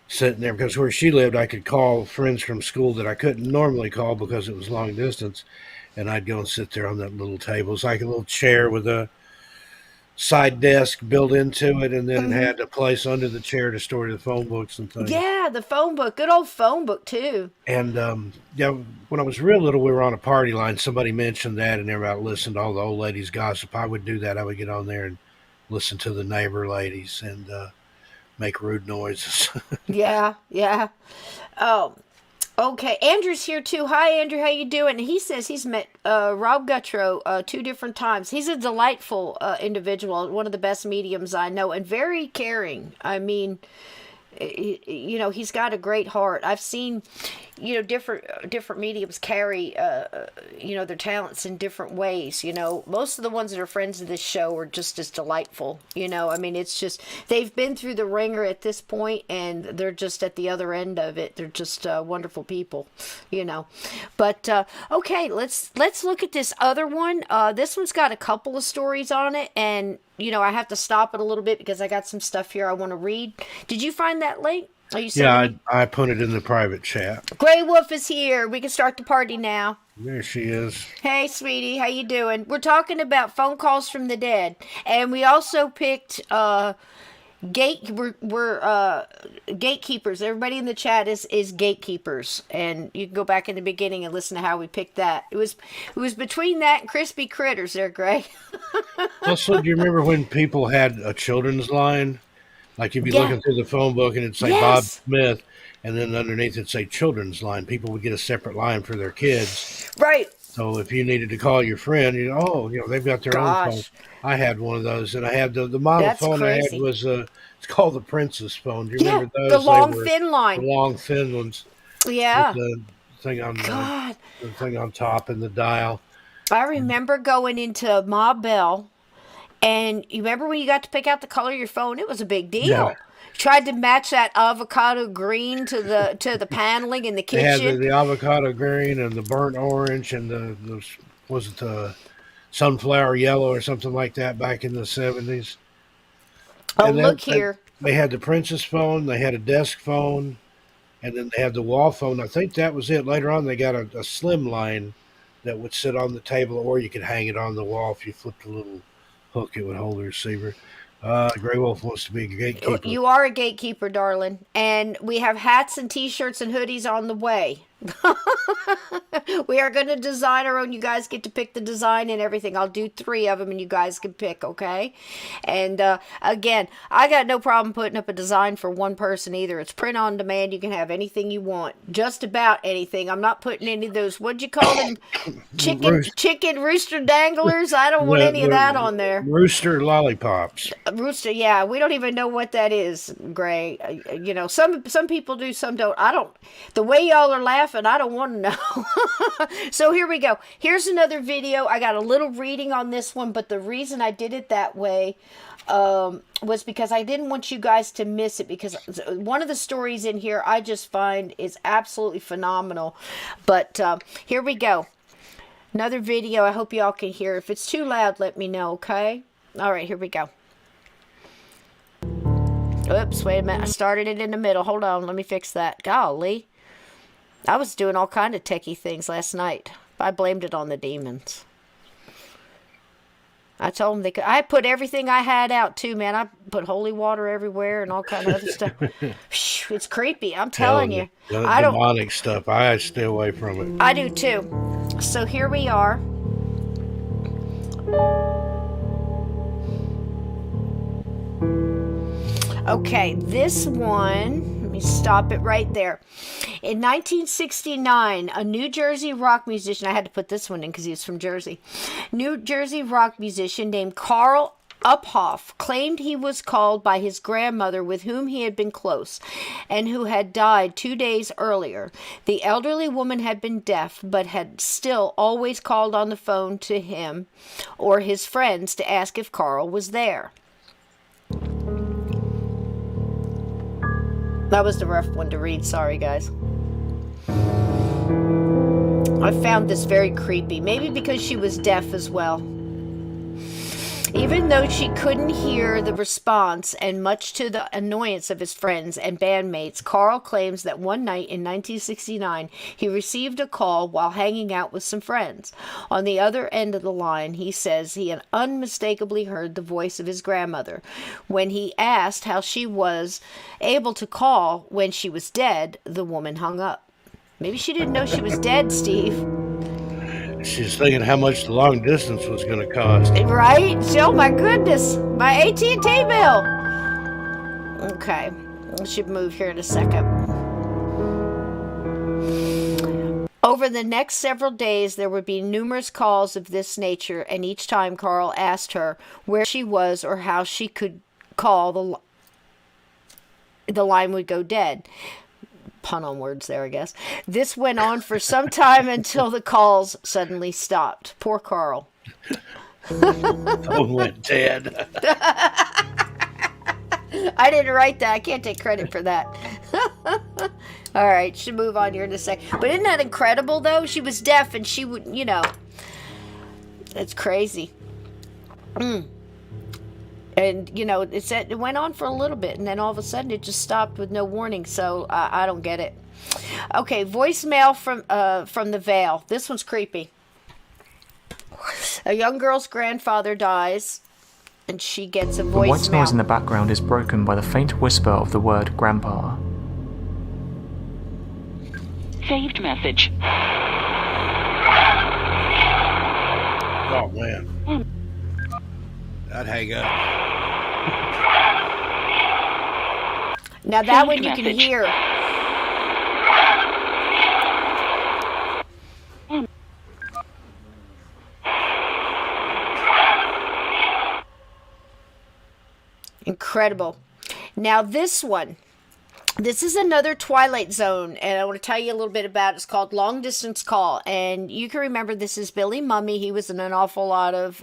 sitting there, because where she lived, I could call friends from school that I couldn't normally call because it was long distance, and I'd go and sit there on that little table. It's like a little chair with a side desk built into it, and then it had a place under the chair to store the phone books and things. Yeah, the phone book. Good old phone book, too. And yeah, when I was real little, we were on a party line. Somebody mentioned that, and everybody listened to all the old ladies gossip. I would do that. I would get on there and listen to the neighbor ladies and make rude noises. Yeah, yeah. Oh, okay. Andrew's here too. Hi, Andrew. How you doing? He says he's met Rob Guttrow 2 different times. He's a delightful individual, one of the best mediums I know, and very caring. I mean, he's got a great heart. I've seen, different mediums carry, their talents in different ways. Most of the ones that are friends of this show are just as delightful. I mean, it's just they've been through the ringer at this point, and they're just at the other end of it. They're just wonderful people. But okay, let's look at this other one. This one's got a couple of stories on it, and I have to stop it a little bit because I got some stuff here I want to read. Did you find that link? Are you Yeah, sending I put it in the private chat. Grey Wolf is here. We can start the party now. There she is. Hey, sweetie, how you doing? We're talking about phone calls from the dead, and we also picked we're gatekeepers. Everybody in the chat is gatekeepers, and you can go back in the beginning and listen to how we picked that. It was between that and crispy critters there, Greg. Also, do you remember when people had a children's line? Like you'd be Yeah. looking through the phone book and it'd say Yes. Bob Smith, and then underneath it'd say children's line. People would get a separate line for their kids. Right. So if you needed to call your friend, they've got their own phone. Gosh. I had one of those, and I had the model That's phone I crazy. had was it's called the Princess phone. Do you Yeah, remember those? the They long were thin the line. long thin ones Yeah. with the thing on God. the thing on top and the dial. I remember going into Ma Bell, and you remember when you got to pick out the color of your phone? It was a big deal. Yeah. Tried to match that avocado green to the paneling in the They had kitchen. the avocado green and the burnt orange and the was it the sunflower yellow or something like that back in the 70s. Oh, And look here. They had the Princess phone, they had a desk phone, and then they had the wall phone. I think that was it. Later on, they got a slim line that would sit on the table, or you could hang it on the wall. If you flipped a little hook, it would hold the receiver. Grey Wolf wants to be a gatekeeper. You are a gatekeeper, darling. And we have hats and t-shirts and hoodies on the way. We are going to design our own. You guys get to pick the design and everything. I'll do 3 of them and you guys can pick, okay? And again, I got no problem putting up a design for one person either. It's print on demand. You can have anything you want. Just about anything. I'm not putting any of those, what'd you call them? Chicken rooster danglers? I don't want any of that on there. Rooster lollipops. Rooster, yeah, we don't even know what that is, Gray. Some people do, some don't. I don't. The way y'all are laughing, I don't want to know. So here we go. Here's another video. I got a little reading on this one, but the reason I did it that way was because I didn't want you guys to miss it, because one of the stories in here I just find is absolutely phenomenal. But here we go. Another video. I hope y'all can hear. If it's too loud, let me know, okay? All right, here we go. Oops, wait a minute. I started it in the middle. Hold on, let me fix that. Golly. I was doing all kind of techie things last night. I blamed it on the demons. I told them they could. I put everything I had out too, man. I put holy water everywhere and all kind of other stuff. It's creepy. I'm telling you. The I don't. demonic stuff. I stay away from it. I do too. So here we are. Okay, this one, let me stop it right there. In 1969, a New Jersey rock musician, I had to put this one in because he was from Jersey. New Jersey rock musician named Carl Uphoff claimed he was called by his grandmother, with whom he had been close, and who had died 2 days earlier. The elderly woman had been deaf, but had still always called on the phone to him or his friends to ask if Carl was there. That was the rough one to read. Sorry, guys. I found this very creepy. Maybe because she was deaf as well. Even though she couldn't hear the response, and much to the annoyance of his friends and bandmates, Carl claims that one night in 1969, he received a call while hanging out with some friends. On the other end of the line, he says he had unmistakably heard the voice of his grandmother. When he asked how she was able to call when she was dead, the woman hung up. Maybe she didn't know she was dead, Steve. She's thinking how much the long distance was going to cost. Right? Oh my goodness. My AT&T bill. Okay. I should move here in a second. Over the next several days, there would be numerous calls of this nature, and each time Carl asked her where she was or how she could call, the line would go dead. Pun on words there, I guess. This went on for some time until the calls suddenly stopped. Poor Carl. Phone went dead. I didn't write that. I can't take credit for that. All right, should move on here in a second. But isn't that incredible, though? She was deaf, and she would, it's crazy. And, it went on for a little bit, and then all of a sudden it just stopped with no warning, so I don't get it. Okay, voicemail from the Vale. This one's creepy. A young girl's grandfather dies, and she gets a voicemail. The white noise in the background is broken by the faint whisper of the word Grandpa. Saved message. Oh, man. I'd hang up. Now that one you can hear. Incredible. Now this one. This is another Twilight Zone, and I want to tell you a little bit about it. It's called Long Distance Call, and you can remember this is Billy Mumy. He was in an awful lot of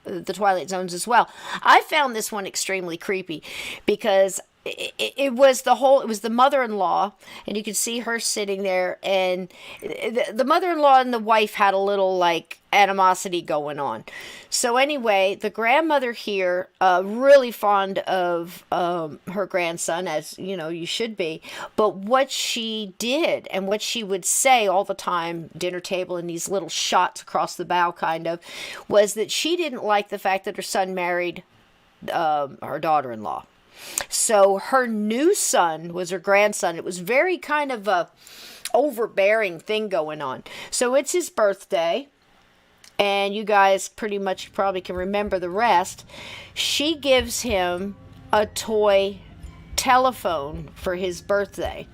the Twilight Zones as well. I found this one extremely creepy because it was the mother-in-law, and you could see her sitting there, and the mother-in-law and the wife had a little animosity going on. So anyway, the grandmother here, really fond of her grandson, as you should be, but what she did and what she would say all the time, dinner table, and these little shots across the bow kind of, was that she didn't like the fact that her son married her daughter-in-law. So her new son was her grandson. It was very kind of a overbearing thing going on. So it's his birthday, and you guys pretty much probably can remember the rest. She gives him a toy telephone for his birthday,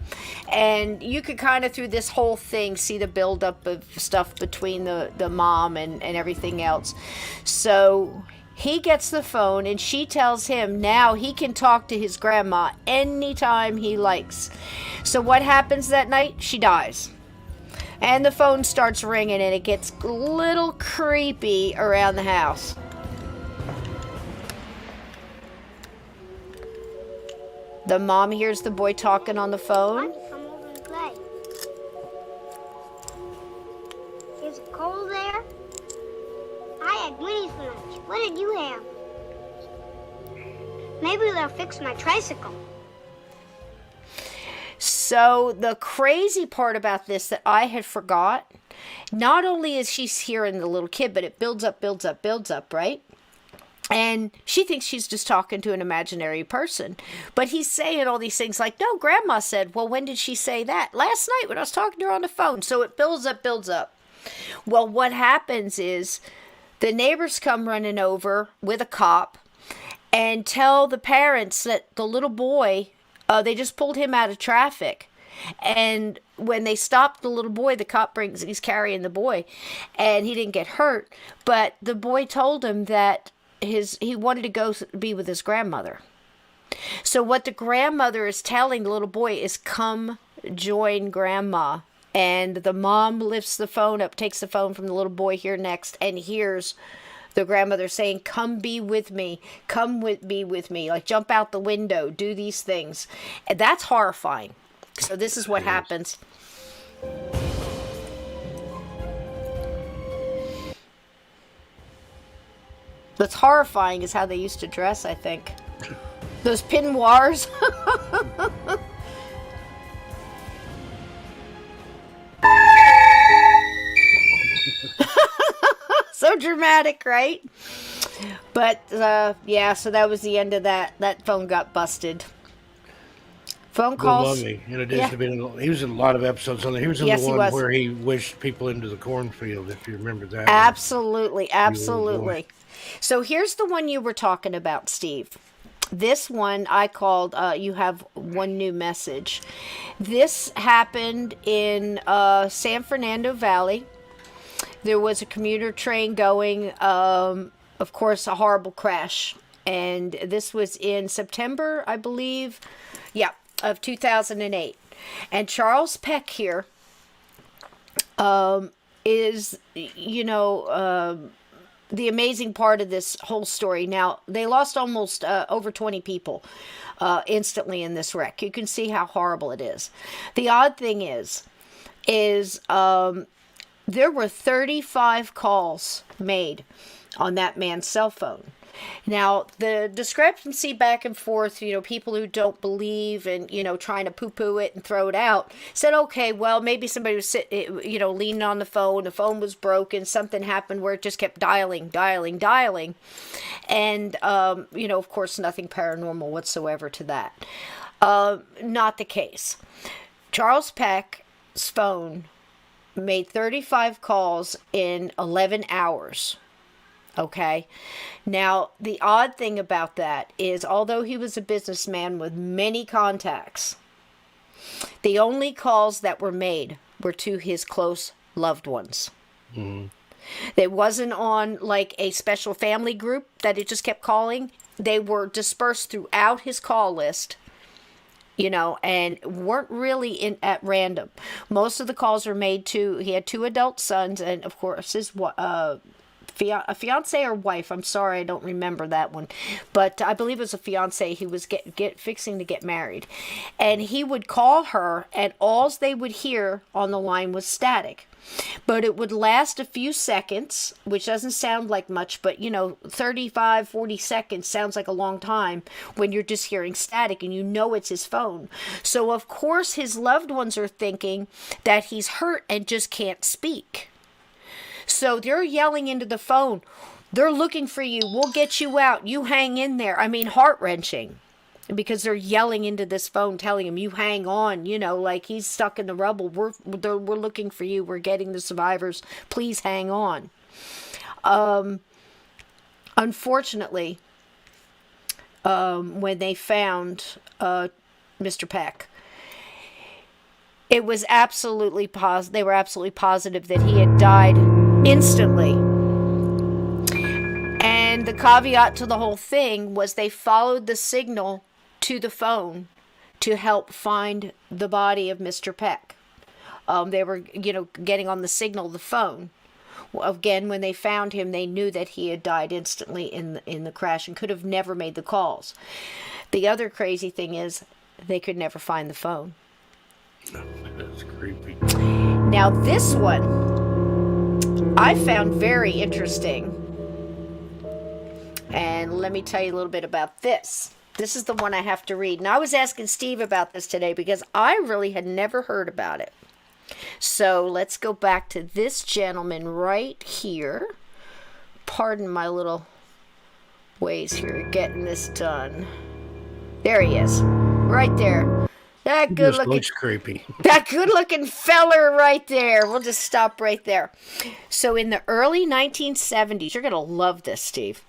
and you could kind of through this whole thing see the buildup of stuff between the mom and everything else. So he gets the phone, and she tells him now he can talk to his grandma anytime he likes. So what happens that night? She dies. And the phone starts ringing, and it gets a little creepy around the house. The mom hears the boy talking on the phone. Come over and play. Is it cold there? I had Winnie's for lunch. What did you have? Maybe they'll fix my tricycle. So the crazy part about this that I had forgot, not only is she hearing the little kid, but it builds up, right? And she thinks she's just talking to an imaginary person. But he's saying all these things like, no, Grandma said, well, when did she say that? Last night when I was talking to her on the phone. So it builds up, builds up. Well, what happens is the neighbors come running over with a cop and tell the parents that the little boy, they just pulled him out of traffic. And when they stopped the little boy, the cop he's carrying the boy, and he didn't get hurt. But the boy told him that he wanted to go be with his grandmother. So what the grandmother is telling the little boy is, come join Grandma. And the mom lifts the phone up, takes the phone from the little boy here next, and hears the grandmother saying, come be with me, be with me, like jump out the window, do these things. And that's horrifying. So this is what happens. What's horrifying is how they used to dress, I think. Those peignoirs. So dramatic, right? But, yeah, so that was the end of that. That phone got busted. Phone calls. Bill Lumley, in addition to being, he was in a lot of episodes on there. He was in Yes, the he one was. where he wished people into the cornfield, if you remember that. Absolutely, absolutely. So here's the one you were talking about, Steve. This one I called, you have one new message. This happened in San Fernando Valley. There was a commuter train going, of course, a horrible crash. And this was in September, I believe, of 2008. And Charles Peck here is, the amazing part of this whole story. Now, they lost almost over 20 people instantly in this wreck. You can see how horrible it is. The odd thing is there were 35 calls made on that man's cell phone. Now, the discrepancy back and forth, people who don't believe and, trying to poo-poo it and throw it out, said, okay, well, maybe somebody was, leaning on the phone was broken, something happened where it just kept dialing. And, of course, nothing paranormal whatsoever to that. Not the case. Charles Peck's phone made 35 calls in 11 hours. Okay. Now, the odd thing about that is, although he was a businessman with many contacts, the only calls that were made were to his close loved ones. Mm-hmm. It wasn't on like a special family group that it just kept calling. They were dispersed throughout his call list, and weren't really at random. Most of the calls were made to, he had 2 adult sons, and of course his a fiance or wife. I'm sorry, I don't remember that one, but I believe it was a fiance. He was fixing to get married, and he would call her, and all they would hear on the line was static. But it would last a few seconds, which doesn't sound like much, but 35, 40 seconds sounds like a long time when you're just hearing static and it's his phone. So of course his loved ones are thinking that he's hurt and just can't speak. So they're yelling into the phone, they're looking for you, we'll get you out, you hang in there. I mean, heart-wrenching, because they're yelling into this phone telling him, you hang on, like he's stuck in the rubble, we're looking for you, we're getting the survivors, please hang on. Unfortunately, when they found Mr. Peck, it was absolutely they were absolutely positive that he had died instantly. And the caveat to the whole thing was they followed the signal to the phone to help find the body of Mr. Peck. They were, getting on the signal of the phone. Again, when they found him, they knew that he had died instantly in the crash and could have never made the calls. The other crazy thing is they could never find the phone. That's creepy. Now, this one I found very interesting. And let me tell you a little bit about this. This is the one I have to read. And I was asking Steve about this today because I really had never heard about it. So let's go back to this gentleman right here. Pardon my little ways here of getting this done. There he is. Right there. That He good just looking looks creepy. that good looking feller right there. We'll just stop right there. So in the early 1970s, you're going to love this, Steve.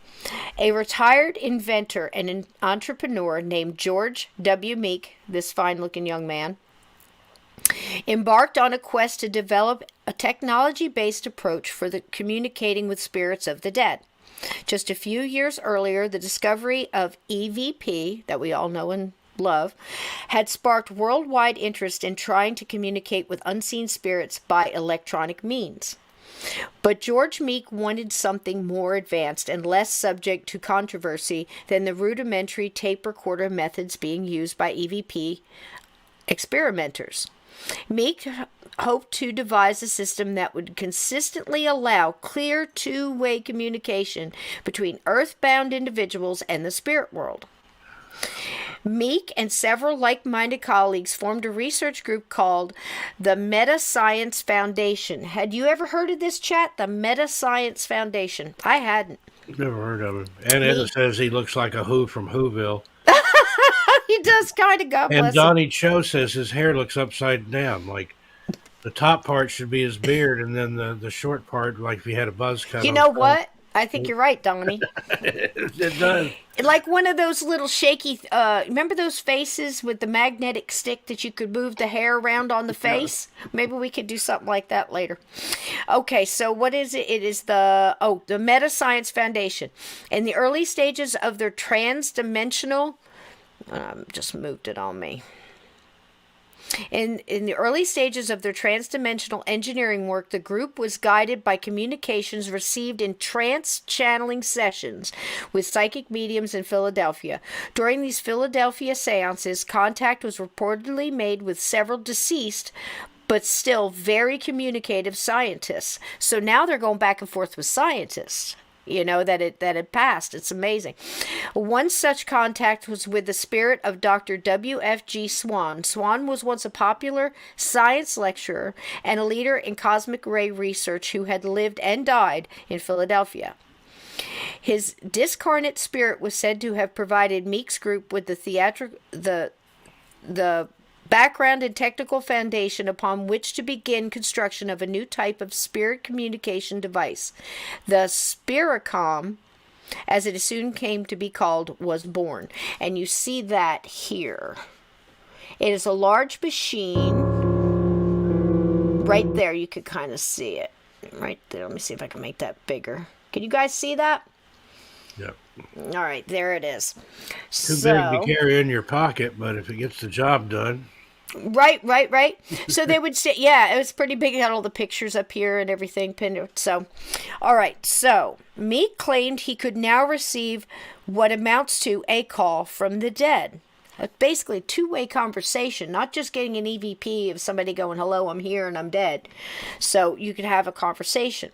A retired inventor and an entrepreneur named George W. Meek, this fine looking young man, embarked on a quest to develop a technology-based approach for the communicating with spirits of the dead. Just a few years earlier, the discovery of EVP, that we all know and love, had sparked worldwide interest in trying to communicate with unseen spirits by electronic means. But George Meek wanted something more advanced and less subject to controversy than the rudimentary tape recorder methods being used by EVP experimenters. Meek hoped to devise a system that would consistently allow clear two-way communication between earthbound individuals and the spirit world. Meek and several like-minded colleagues formed a research group called the Meta Science Foundation. Had you ever heard of this, chat? The Meta Science Foundation. I hadn't. Never heard of him. And it says he looks like a Who from Whoville. He does kind of, God And bless him. Donnie Cho says his hair looks upside down. Like the top part should be his beard, and then the short part, like if he had a buzz cut. You know what? I think you're right, Donnie. It does. Like one of those little shaky, remember those faces with the magnetic stick that you could move the hair around on the face? Maybe we could do something like that later. Okay, so what is it? It is the Meta Science Foundation. In the early stages of their trans-dimensional, just moved it on me. In the early stages of their trans-dimensional engineering work, the group was guided by communications received in trance-channeling sessions with psychic mediums in Philadelphia. During these Philadelphia seances, contact was reportedly made with several deceased but still very communicative scientists. So now they're going back and forth with scientists. You know, that it passed. It's amazing. One such contact was with the spirit of Dr. W.F.G. Swan. Swan was once a popular science lecturer and a leader in cosmic ray research who had lived and died in Philadelphia. His discarnate spirit was said to have provided Meek's group with the background and technical foundation upon which to begin construction of a new type of spirit communication device. The Spiricom, as it soon came to be called, was born. And you see that here. It is a large machine. Right there, you could kind of see it. Right there. Let me see if I can make that bigger. Can you guys see that? Yep. All right, there it is. Too big to carry in your pocket, but if it gets the job done. Right. So they would say, yeah, it was pretty big. It had all the pictures up here and everything pinned. So, all right. So Meek claimed he could now receive what amounts to a call from the dead. Basically, a two-way conversation, not just getting an EVP of somebody going, hello, I'm here and I'm dead. So you could have a conversation.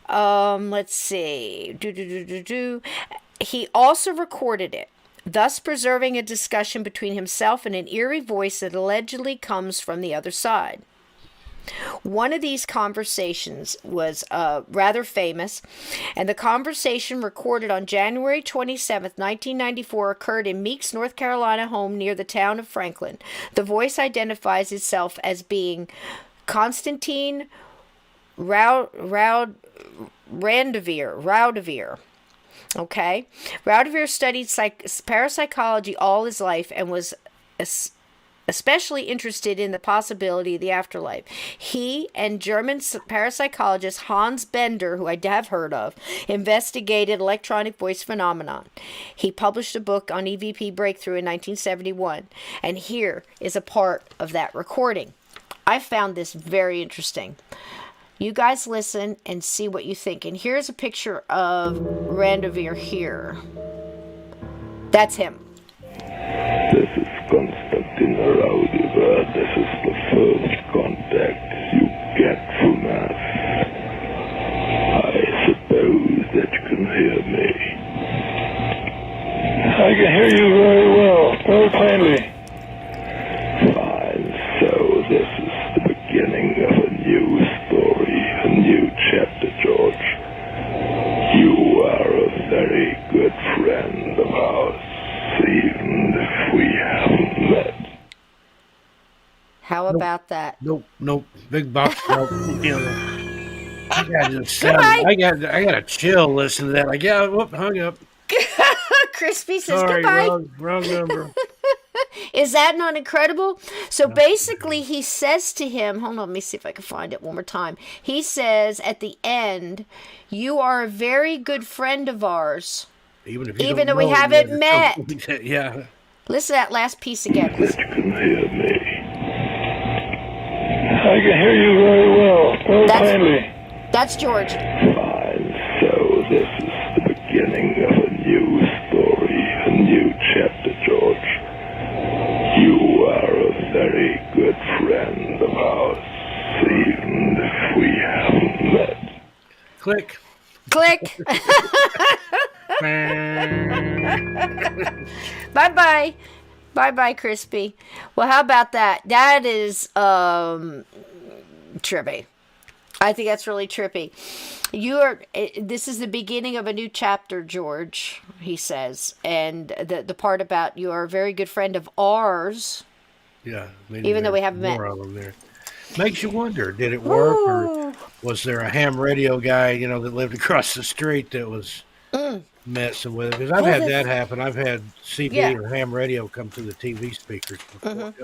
Let's see. He also recorded it, thus preserving a discussion between himself and an eerie voice that allegedly comes from the other side. One of these conversations was rather famous, and the conversation recorded on January 27th, 1994 occurred in Meek's North Carolina home near the town of Franklin. The voice identifies itself as being Constantine Raudevere. Okay? Raudevere studied parapsychology all his life and was especially interested in the possibility of the afterlife. He and German parapsychologist Hans Bender, who I have heard of, investigated electronic voice phenomenon. He published a book on EVP breakthrough in 1971, and here is a part of that recording. I found this very interesting. You guys listen and see what you think. And here's a picture of Raudevere here. That's him. This is Constantine Raudevere. This is the first contact you get from us. I suppose that you can hear me. I can hear you very well, very plainly. Fine, so this is the beginning of a new story, a new chapter, George. You are a very good Nope. about that? Nope. Big box. Nope. I got to Goodbye. I got to chill. Listen to that. Like, yeah, whoop, hung up. Crispy says Sorry, goodbye. wrong number. Is that not incredible? So basically, he says to him, hold on, let me see if I can find it one more time. He says at the end, "You are a very good friend of ours, Even though we haven't met." Yeah. Listen to that last piece again. You can hear me. I can hear you very well, very plainly. That's George. Fine, so this is the beginning of a new story, a new chapter, George. You are a very good friend of ours, even if we haven't met. Click. Click. Bye-bye. Bye-bye, Crispy. Well, how about that? That is trippy. I think that's really trippy. This is the beginning of a new chapter, George, he says. And the part about you are a very good friend of ours. Yeah. Even though we haven't met. More of them there. Makes you wonder, did it work, or was there a ham radio guy, that lived across the street that was messing with it? Because I've had that happen. I've had CB or ham radio come through the TV speakers before.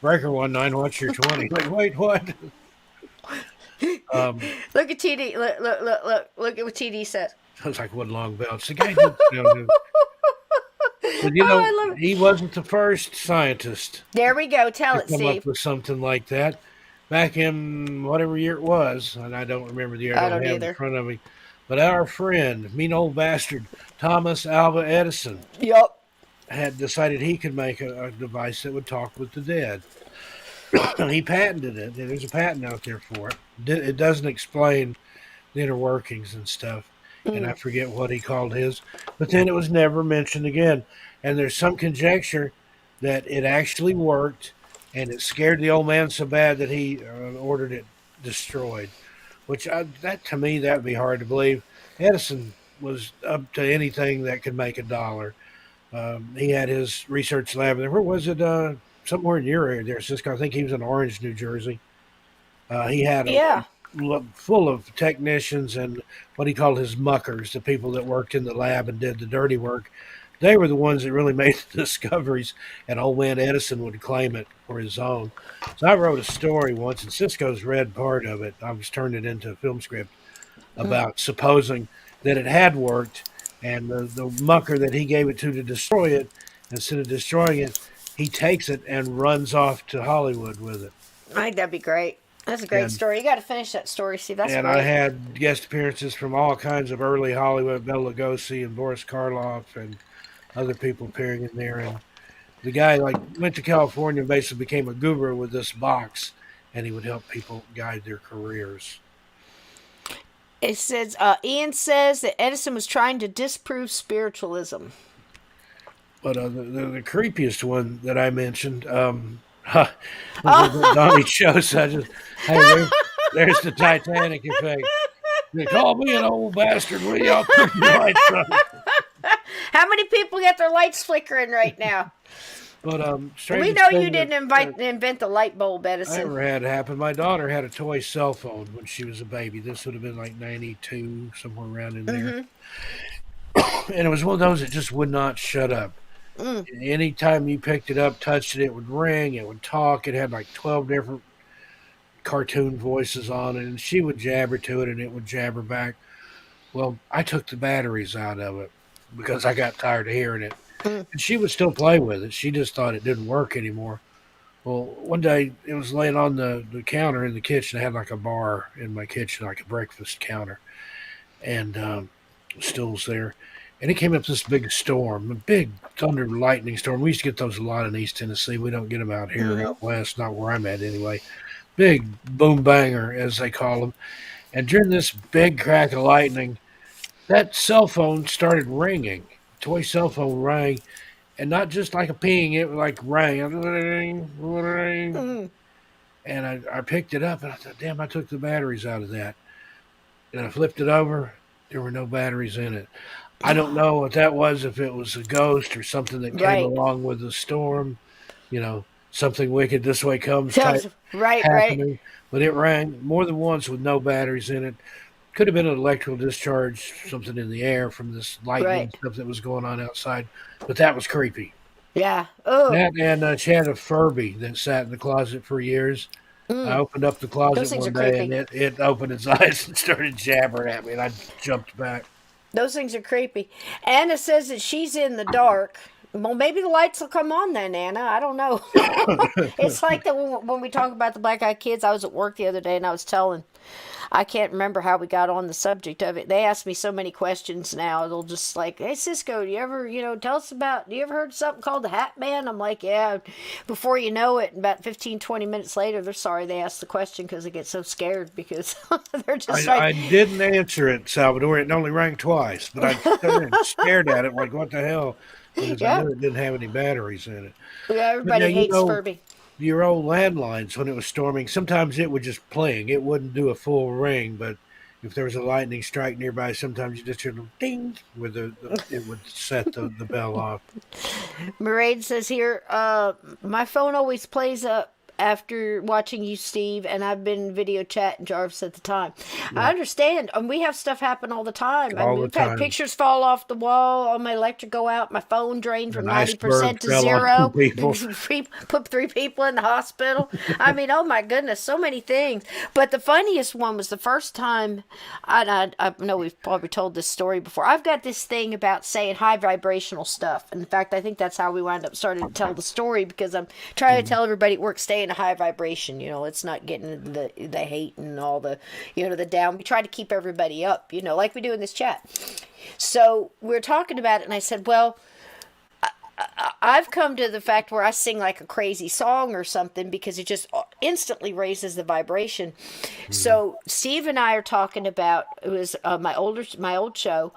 Breaker 19, what's your 20? Like, wait, what? Look at TD. Look at what TD says. Sounds like one long bell. It's the guy who, but he wasn't the first scientist. There we go. Tell it, come Steve. up with something like that back in whatever year it was, and I don't remember the year. I don't have either. it in front of me. But our friend, mean old bastard, Thomas Alva Edison, had decided he could make a device that would talk with the dead. He patented it. There's a patent out there for it. It doesn't explain the inner workings and stuff, and I forget what he called his. But then it was never mentioned again. And there's some conjecture that it actually worked, and it scared the old man so bad that he ordered it destroyed. Which, that to me, that would be hard to believe. Edison was up to anything that could make a dollar. He had his research lab there. Where was it? Somewhere in your area there, Cisco. I think he was in Orange, New Jersey. He had full of technicians and what he called his muckers, the people that worked in the lab and did the dirty work. They were the ones that really made the discoveries, and old man Edison would claim it for his own. So I wrote a story once, and Cisco's read part of it. I was turning it into a film script about supposing that it had worked, and the mucker that he gave it to destroy it, instead of destroying it, he takes it and runs off to Hollywood with it. I think that'd be great. That's a great story. You got to finish that story, Steve. That's great. I had guest appearances from all kinds of early Hollywood, Bela Lugosi and Boris Karloff and other people appearing in there. And the guy went to California and basically became a guru with this box, and he would help people guide their careers. It says, Ian says that Edison was trying to disprove spiritualism. But the creepiest one that I mentioned, Donnie shows, there's the Titanic effect. They call me an old bastard. Will y'all put your lights on? How many people get their lights flickering right now? But we know you didn't invent the light bulb, Edison. I never had it happen. My daughter had a toy cell phone when she was a baby. This would have been like 92, somewhere around in there. And it was one of those that just would not shut up. Anytime you picked it up, touched it, it would ring, it would talk. It had like 12 different cartoon voices on it, and she would jabber to it, and it would jabber back. Well, I took the batteries out of it because I got tired of hearing it. And she would still play with it. She just thought it didn't work anymore. Well, one day it was laying on the counter in the kitchen. I had like a bar in my kitchen, like a breakfast counter, and stools there. And it came up this big storm, a big thunder lightning storm. We used to get those a lot in East Tennessee. We don't get them out here out west, not where I'm at anyway. Big boom banger, as they call them. And during this big crack of lightning, that cell phone started ringing. Toy cell phone rang, and not just like a ping, it like rang. And I picked it up, and I thought, damn, I took the batteries out of that. And I flipped it over, there were no batteries in it. I don't know what that was, if it was a ghost or something that came along with the storm, something wicked this way comes type Right. happening. But it rang more than once with no batteries in it. Could have been an electrical discharge, something in the air from this lightning stuff that was going on outside. But that was creepy. Yeah. Oh. That and she had a Furby that sat in the closet for years. I opened up the closet one day and it opened its eyes and started jabbering at me, and I jumped back. Those things are creepy. Anna says that she's in the dark. Well, maybe the lights will come on then, Anna. I don't know. It's like when we talk about the black-eyed kids. I was at work the other day and I was telling, I can't remember how we got on the subject of it. They ask me so many questions now. They'll just like, hey, Cisco, do you ever, tell us about, do you ever heard something called the Hat Man? I'm like, yeah. Before you know it, about 15, 20 minutes later, they're sorry they asked the question because they get so scared because they're just I didn't answer it, Salvador. It only rang twice, but I stood there and stared at it like, what the hell? Because I knew it didn't have any batteries in it. Yeah, everybody hates Furby. Your old landlines, when it was storming, sometimes it would just pling. It wouldn't do a full ring, but if there was a lightning strike nearby, sometimes you just hear a ding where it would set the bell off. Mairead says here, my phone always plays up after watching you, Steve, and I've been video chatting Jarvis at the time. Yeah. I understand. We have stuff happen all the time. We've had pictures fall off the wall, all my electric go out, my phone drained from 90% to 0. Put 3 people in the hospital. I mean, oh my goodness, so many things. But the funniest one was the first time, I know we've probably told this story before. I've got this thing about saying high vibrational stuff. In fact, I think that's how we wound up starting to tell the story, because I'm trying to tell everybody at work, stay in a high vibration, let's not get into the hate and all the, the down. We try to keep everybody up, like we do in this chat. So we're talking about it, and I said, well, I've come to the fact where I sing like a crazy song or something because it just instantly raises the vibration. Mm-hmm. So Steve and I are talking about, it was my old show,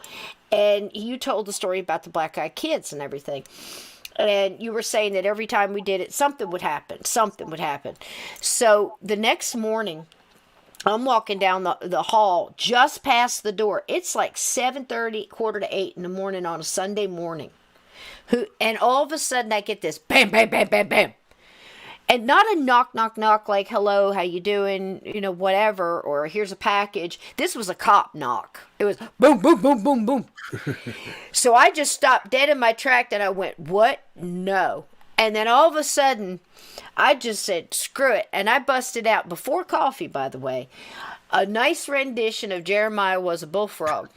and you told the story about the black-eyed kids and everything. And you were saying that every time we did it, something would happen. So the next morning, I'm walking down the hall just past the door. It's like 7:30, 7:45 in the morning on a Sunday morning. And all of a sudden I get this bam, bam, bam, bam, bam. And not a knock, knock, knock like, hello, how you doing, whatever, or here's a package. This was a cop knock. It was boom, boom, boom, boom, boom. So I just stopped dead in my track and I went, what? No. And then all of a sudden, I just said, screw it. And I busted out, before coffee, by the way, a nice rendition of Jeremiah Was a Bullfrog.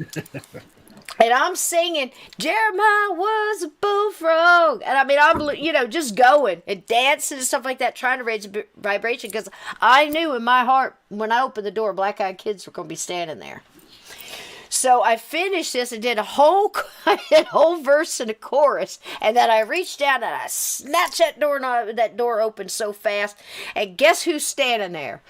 And I'm singing, Jeremiah was a bullfrog. And I mean, I'm, just going and dancing and stuff like that, trying to raise a vibration, because I knew in my heart, when I opened the door, black-eyed kids were going to be standing there. So I finished this and did a whole verse and a chorus. And then I reached down and I snatched that door open so fast. And guess who's standing there?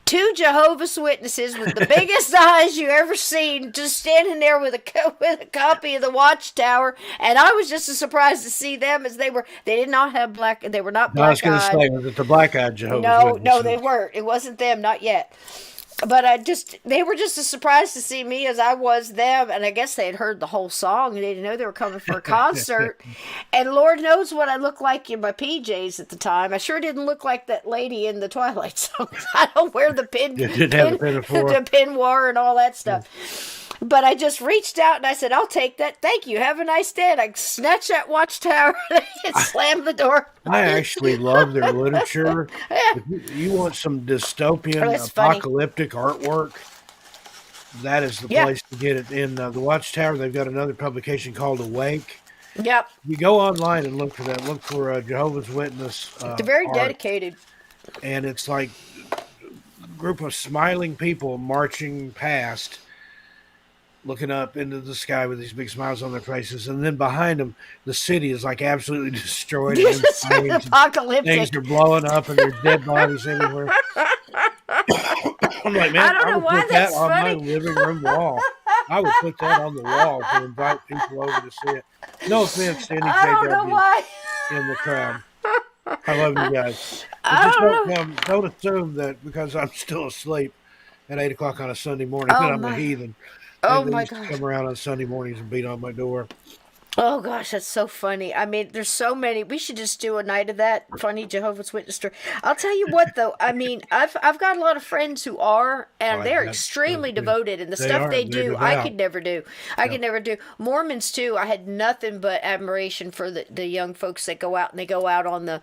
2 Jehovah's Witnesses with the biggest eyes you ever seen, just standing there with a copy of the Watchtower, and I was just as surprised to see them as they were. They did not have they were not black-eyed. I was going to say, was it the black-eyed Jehovah's Witnesses? No, they weren't. It wasn't them, not yet. But they were just as surprised to see me as I was them, and I guess they had heard the whole song, and they didn't know they were coming for a concert. And Lord knows what I looked like in my PJs at the time. I sure didn't look like that lady in the Twilight Zone. I don't wear the pinwar and all that stuff. But I just reached out and I said, I'll take that. Thank you. Have a nice day. And I snatched that Watchtower and slammed the door. I actually love their literature. Yeah. If you want some dystopian, apocalyptic artwork, that is the place to get it. In the Watchtower, they've got another publication called Awake. Yep. You go online and look for that. Look for Jehovah's Witness. They're very dedicated. And it's like a group of smiling people marching past, looking up into the sky with these big smiles on their faces, and then behind them, the city is like absolutely destroyed. It's apocalyptic. Things are blowing up, and there's dead bodies everywhere. I'm like, man, I would put that on my living room wall. I would put that on the wall to invite people over to see it. No offense to any KW in the crowd. I love you guys. Don't assume that because I'm still asleep at 8 o'clock on a Sunday morning that I'm a heathen. Oh my God! Come around on Sunday mornings and beat on my door. Oh gosh, that's so funny. I mean, there's so many. We should just do a night of that funny Jehovah's Witness story. I'll tell you what, though. I mean, I've got a lot of friends who are, and Like they're that, extremely devoted, and the they stuff are. they They're do, I devout. could never do. I could never do. Mormons too. I had nothing but admiration for the young folks that go out and they go out on the,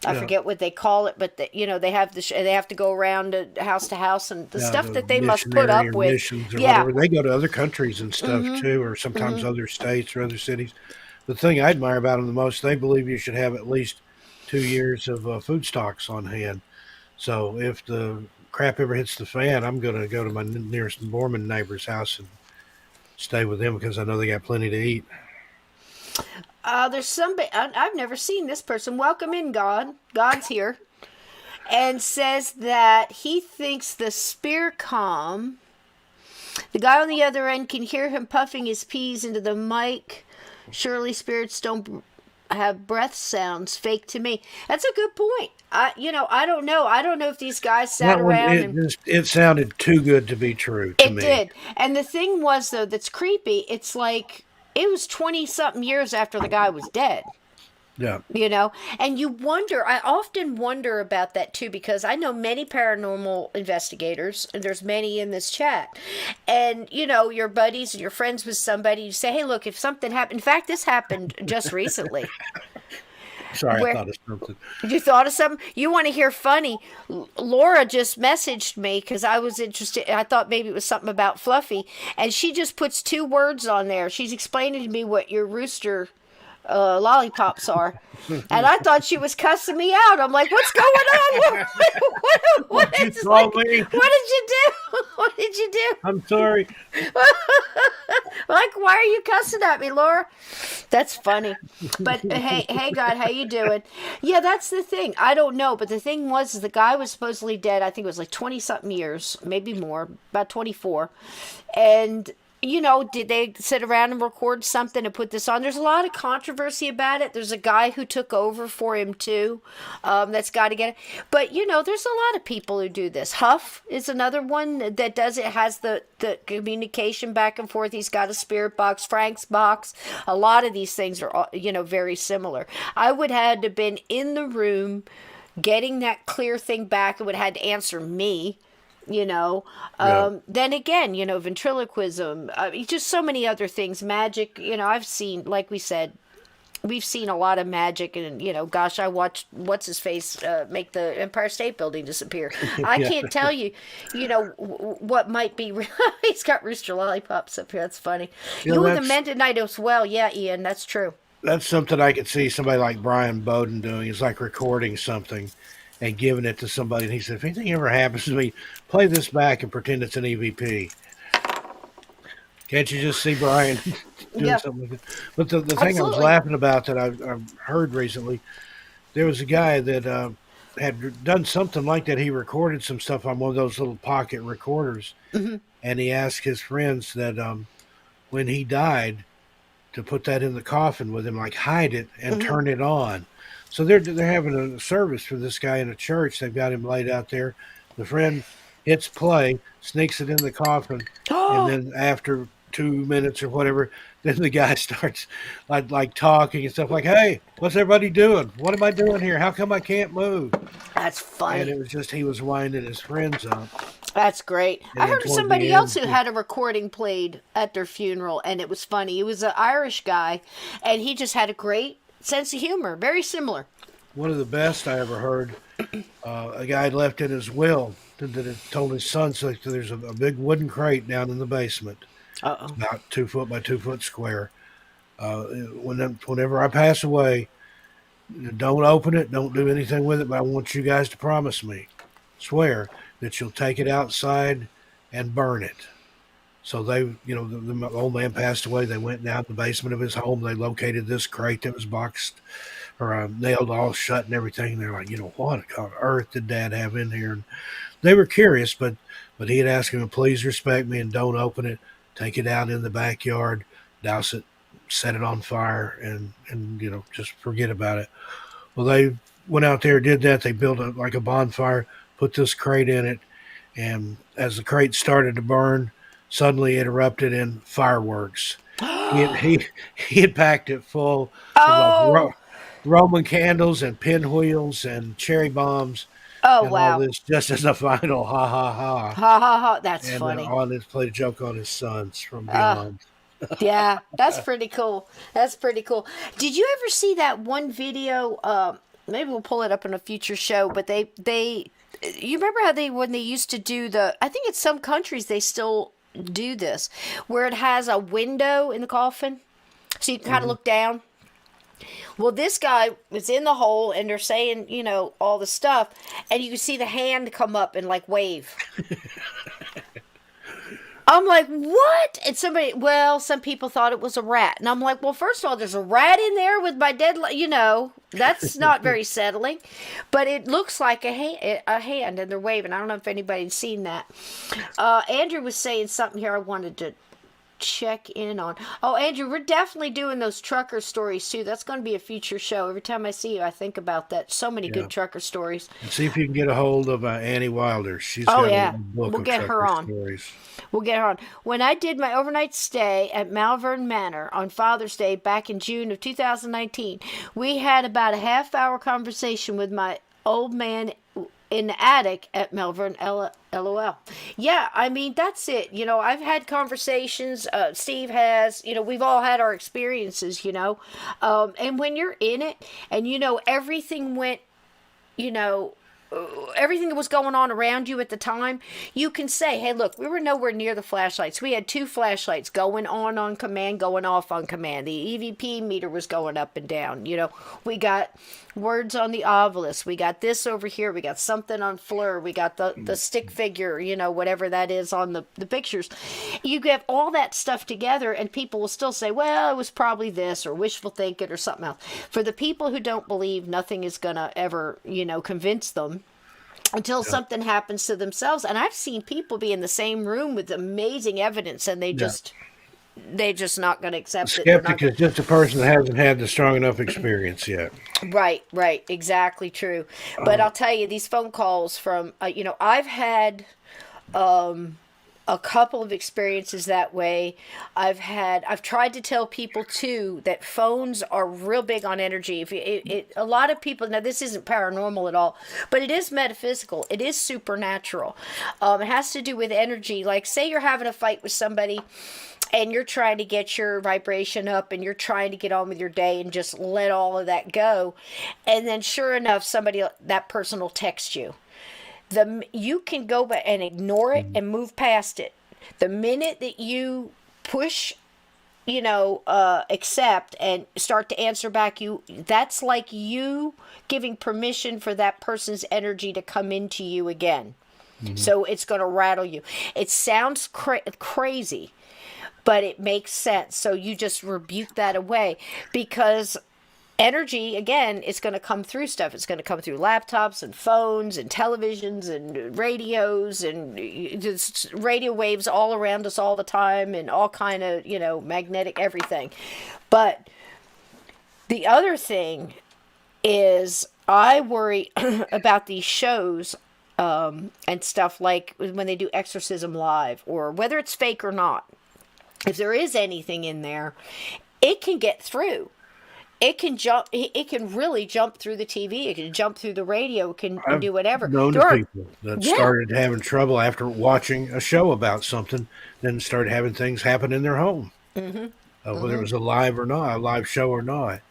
I Yeah. forget what they call it, but they have they have to go around to house, and the Yeah, stuff the that they must put missionary up or with. missions or Yeah. whatever. They go to other countries and stuff too, or sometimes other states or other cities. The thing I admire about them the most, they believe you should have at least 2 years of food stocks on hand. So if the crap ever hits the fan, I'm going to go to my nearest Mormon neighbor's house and stay with them because I know they got plenty to eat. There's somebody I've never seen this person. Welcome in, God. God's here, and says that he thinks the spear calm. The guy on the other end can hear him puffing his peas into the mic. Surely spirits don't have breath sounds. Fake to me. That's a good point. I don't know. I don't know if these guys sat That one, around it sounded too good to be true to It me. did. And the thing was, though, that's creepy. It's like it was 20 something years after the guy was dead. Yeah. And you wonder, I often wonder about that too, because I know many paranormal investigators, and there's many in this chat. And, your buddies and your friends with somebody, you say, hey, look, if something happened, in fact, this happened just recently. Sorry, Where- I thought of something. You thought of something? You want to hear funny? Laura just messaged me because I was interested. I thought maybe it was something about Fluffy. And she just puts 2 words on there. She's explaining to me what your rooster lollipops are, and I thought she was cussing me out. I'm like, "What's going on? What You is saw like, me. What did you do? What did you do? I'm sorry. Like, why are you cussing at me, Laura?" That's funny. But hey, God, how you doing? Yeah, that's the thing. I don't know, but the thing was, the guy was supposedly dead. I think it was like 20 something years, maybe more, about 24, and. Did they sit around and record something and put this on? There's a lot of controversy about it. There's a guy who took over for him too. That's got to get it. But there's a lot of people who do this. Huff is another one that does it. Has the communication back and forth. He's got a spirit box, Frank's box. A lot of these things are very similar. I would have to been in the room, getting that clear thing back. It would have had to answer me. Then again, ventriloquism, just so many other things, magic, I've seen, like we said, we've seen a lot of magic and, gosh, I watched what's his face make the Empire State Building disappear. I can't tell you, what might be, he's got rooster lollipops up here. That's funny. You were the men tonight as well. Yeah, Ian, that's true. That's something I could see somebody like Brian Bowden doing. It's like recording something and giving it to somebody. And he said, if anything ever happens to me, play this back and pretend it's an EVP. Can't you just see Brian doing something like that? But the thing I was laughing about that I've heard recently, there was a guy that had done something like that. He recorded some stuff on one of those little pocket recorders. Mm-hmm. And he asked his friends that when he died to put that in the coffin with him, like hide it and turn it on. So they're having a service for this guy in a church. They've got him laid out there. The friend hits play, sneaks it in the coffin, and then after 2 minutes or whatever, then the guy starts like talking and stuff like, "Hey, what's everybody doing? What am I doing here? How come I can't move?" That's funny. And it was just he was winding his friends up. That's great. And I heard of toward somebody the else end- who had a recording played at their funeral, and it was funny. He was an Irish guy, and he just had a great sense of humor. Very similar. One of the best I ever heard, a guy had left in his will that had told his son, so there's a big wooden crate down in the basement. It's about 2 foot by 2 foot square. Whenever I pass away, don't open it, don't do anything with it, but I want you guys to promise me, swear, that you'll take it outside and burn it. So they, the old man passed away. They went down to the basement of his home. They located this crate that was boxed or nailed all shut and everything. And they're like, what on earth did Dad have in here? And they were curious, but he had asked him to please respect me and don't open it. Take it out in the backyard, douse it, set it on fire, and just forget about it. Well, they went out there, did that. They built a bonfire, put this crate in it, and as the crate started to burn, suddenly it erupted in fireworks. He had packed it full of like Oh, Roman candles and pinwheels and cherry bombs oh, and all wow. this just as a final ha ha ha. Ha ha ha. That's And funny. on his played a joke on his sons from Uh, beyond. yeah, that's pretty cool. That's pretty cool. Did you ever see that one video? Maybe we'll pull it up in a future show, but you remember how when they used to do I think in some countries they still do this, where it has a window in the coffin, so you can kind of look down. Well, this guy was in the hole, and they're saying, all the stuff, and you can see the hand come up and like wave. I'm like, what? And some people thought it was a rat. And I'm like, well, first of all, there's a rat in there with my dead, that's not very settling. But it looks like a hand, and they're waving. I don't know if anybody's seen that. Andrew was saying something here I wanted to check in on. Oh, Andrew, we're definitely doing those trucker stories too. That's going to be a future show. Every time I see you, I think about that. So many good trucker stories. And see if you can get a hold of Annie Wilder. She's Oh, got yeah. a book We'll of get her trucker on. stories. We'll get her on. When I did my overnight stay at Malvern Manor on Father's Day back in June of 2019, we had about a half-hour conversation with my old man in the attic at Malvern, LOL. Yeah, I mean, that's it. I've had conversations. Steve has. We've all had our experiences, and when you're in it and, everything went, everything that was going on around you at the time, you can say, hey, look, we were nowhere near the flashlights. We had 2 flashlights going on command, going off on command. The EVP meter was going up and down. We got words on the obelisk. We got this over here. We got something on Fleur. We got the stick figure, whatever that is on the pictures. You get all that stuff together, and people will still say, well, it was probably this or wishful thinking or something else. For the people who don't believe, nothing is going to ever, convince them until something happens to themselves. And I've seen people be in the same room with amazing evidence, and they're just not going to accept it. Skeptic is just a person that hasn't had the strong enough experience yet. Right, exactly true. But I'll tell you, these phone calls from, I've had a couple of experiences that way. I've tried to tell people too that phones are real big on energy. A lot of people, now this isn't paranormal at all, but it is metaphysical. It is supernatural. It has to do with energy. Like, say you're having a fight with somebody and you're trying to get your vibration up and you're trying to get on with your day and just let all of that go. And then sure enough, that person will text you. You can go back and ignore it and move past it. The minute that you push, accept and start to answer back, that's like you giving permission for that person's energy to come into you again. Mm-hmm. So it's going to rattle you. It sounds crazy, but it makes sense. So you just rebuke that away, because energy, again, is going to come through stuff. It's going to come through laptops and phones and televisions and radios and just radio waves all around us all the time, and all kind of, magnetic everything. But the other thing is, I worry about these shows and stuff like when they do Exorcism Live, or whether it's fake or not. If there is anything in there, it can get through. It can jump. It can really jump through the TV. It can jump through the radio. It can do whatever. I've known people that started having trouble after watching a show about something, then started having things happen in their home. Mm-hmm. Whether it was a live show or not.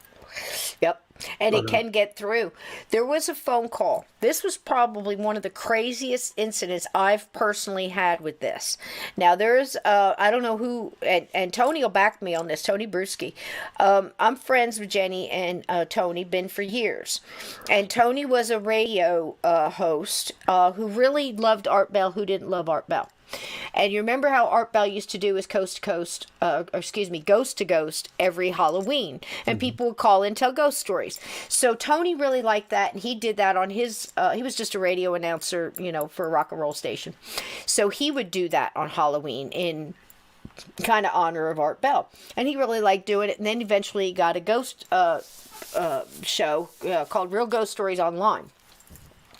Yep. And it can get through. There was a phone call. This was probably one of the craziest incidents I've personally had with this. Now, there's, I don't know who, and Tony will back me on this, Tony Bruschi. I'm friends with Jenny and Tony, been for years. And Tony was a radio host who really loved Art Bell, who didn't love Art Bell. And you remember how Art Bell used to do his Ghost to Ghost every Halloween. And people would call in and tell ghost stories. So Tony really liked that, and he did that on his, he was just a radio announcer, for a rock and roll station. So he would do that on Halloween in kind of honor of Art Bell. And he really liked doing it. And then eventually he got a ghost show called Real Ghost Stories Online.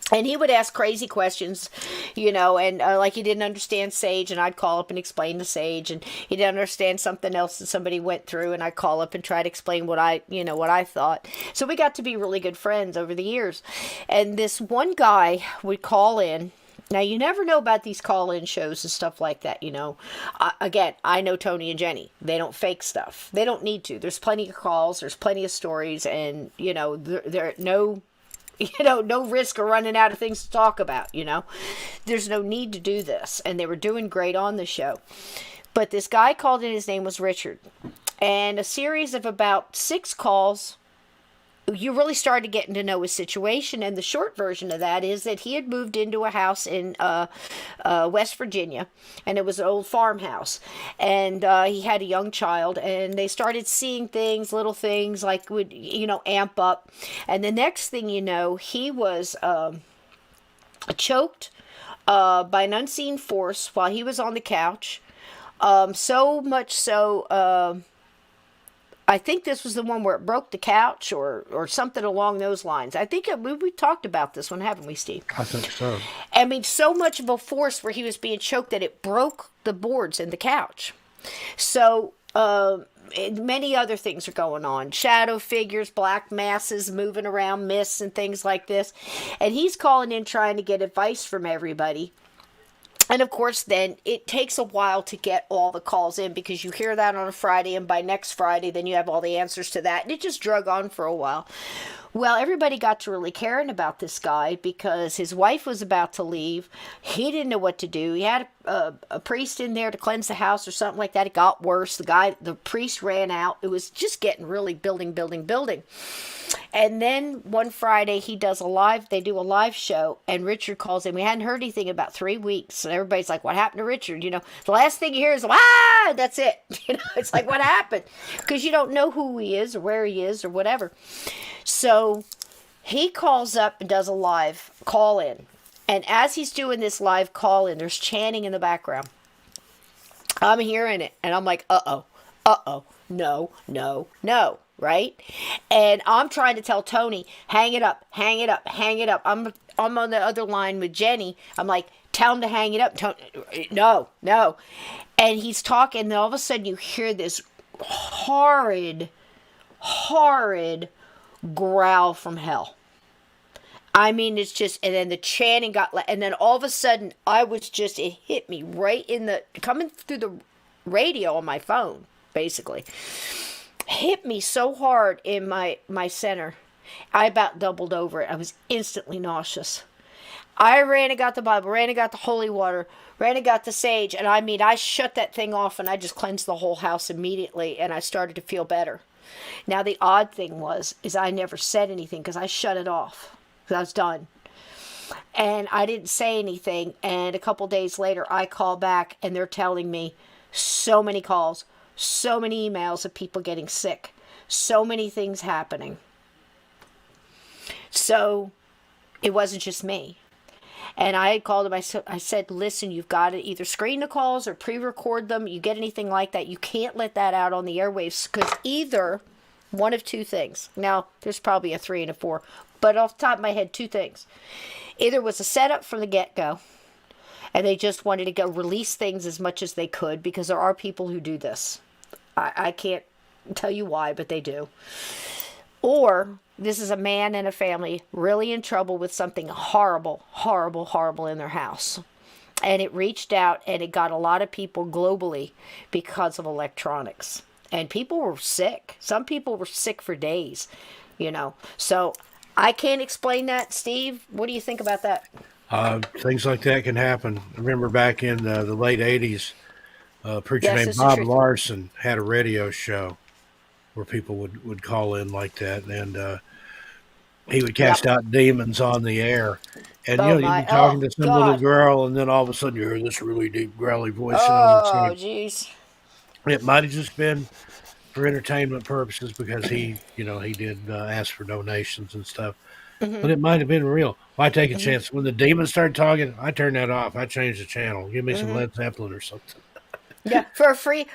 And he would ask crazy questions, and like he didn't understand sage, and I'd call up and explain the sage, and he didn't understand something else that somebody went through, and I'd call up and try to explain what I thought. So we got to be really good friends over the years. And this one guy would call in. Now, you never know about these call-in shows and stuff like that, Again, I know Tony and Jenny. They don't fake stuff. They don't need to. There's plenty of calls. There's plenty of stories. And, there no, no risk of running out of things to talk about, There's no need to do this. And they were doing great on the show. But this guy called in. His name was Richard. And a series of about 6 calls, you really started getting to know his situation. And the short version of that is that he had moved into a house in West Virginia, and it was an old farmhouse, and he had a young child, and they started seeing things, little things like would amp up. And the next thing you know, he was choked by an unseen force while he was on the couch, so much so I think this was the one where it broke the couch or something along those lines. I think we talked about this one, haven't we, Steve? I think so. I mean, so much of a force where he was being choked that it broke the boards in the couch. So many other things are going on. Shadow figures, black masses moving around, mists and things like this. And he's calling in trying to get advice from everybody. And of course, then it takes a while to get all the calls in because you hear that on a Friday, and by next Friday, then you have all the answers to that. And it just drug on for a while. Well, everybody got to really caring about this guy because his wife was about to leave. He didn't know what to do. He had a priest in there to cleanse the house or something like that. It got worse. The priest ran out. It was just getting really building. And then one Friday they do a live show, and Richard calls in. We hadn't heard anything in about 3 weeks. And everybody's like, what happened to Richard? The last thing you hear is, that's it. It's like, what happened? Because you don't know who he is or where he is or whatever. So he calls up and does a live call in. And as he's doing this live call in, there's chanting in the background. I'm hearing it. And I'm like, uh-oh, no, right? And I'm trying to tell Tony, hang it up. I'm on the other line with Jenny. I'm like, tell him to hang it up. No. And he's talking, and all of a sudden you hear this horrid growl from hell. I mean, it's just, and then the chanting and then all of a sudden it hit me right coming through the radio on my phone, basically. Hit me so hard in my center. I about doubled over it. I was instantly nauseous. I ran and got the Bible, ran and got the holy water, ran and got the sage, and I shut that thing off, and I just cleansed the whole house immediately, and I started to feel better. Now, the odd thing is I never said anything because I shut it off. I was done. And I didn't say anything, and a couple days later, I call back, and they're telling me so many calls, so many emails of people getting sick, so many things happening. So it wasn't just me. And I had called him. I said, listen, you've got to either screen the calls or pre-record them. You get anything like that, you can't let that out on the airwaves because either one of 2 things. Now, there's probably a 3 and a 4, but off the top of my head, 2 things. Either was a setup from the get-go, and they just wanted to go release things as much as they could because there are people who do this. I can't tell you why, but they do. Or this is a man and a family really in trouble with something horrible in their house. And it reached out and it got a lot of people globally because of electronics. And people were sick. Some people were sick for days, So I can't explain that. Steve, what do you think about that? Things like that can happen. I remember back in the late 80s, a preacher Yes, named it's the Bob truth. Larson had a radio show where people would call in like that, and he would cast out demons on the air. And Oh, you'd my- be talking oh, to some little God. girl, and then all of a sudden you hear this really deep, growly voice. Oh, jeez. It might have just been for entertainment purposes because he did ask for donations and stuff. But it might have been real. Why take a chance? When the demons started talking, I turned that off. I changed the channel. Give me some Led Zeppelin or something. Yeah, for a free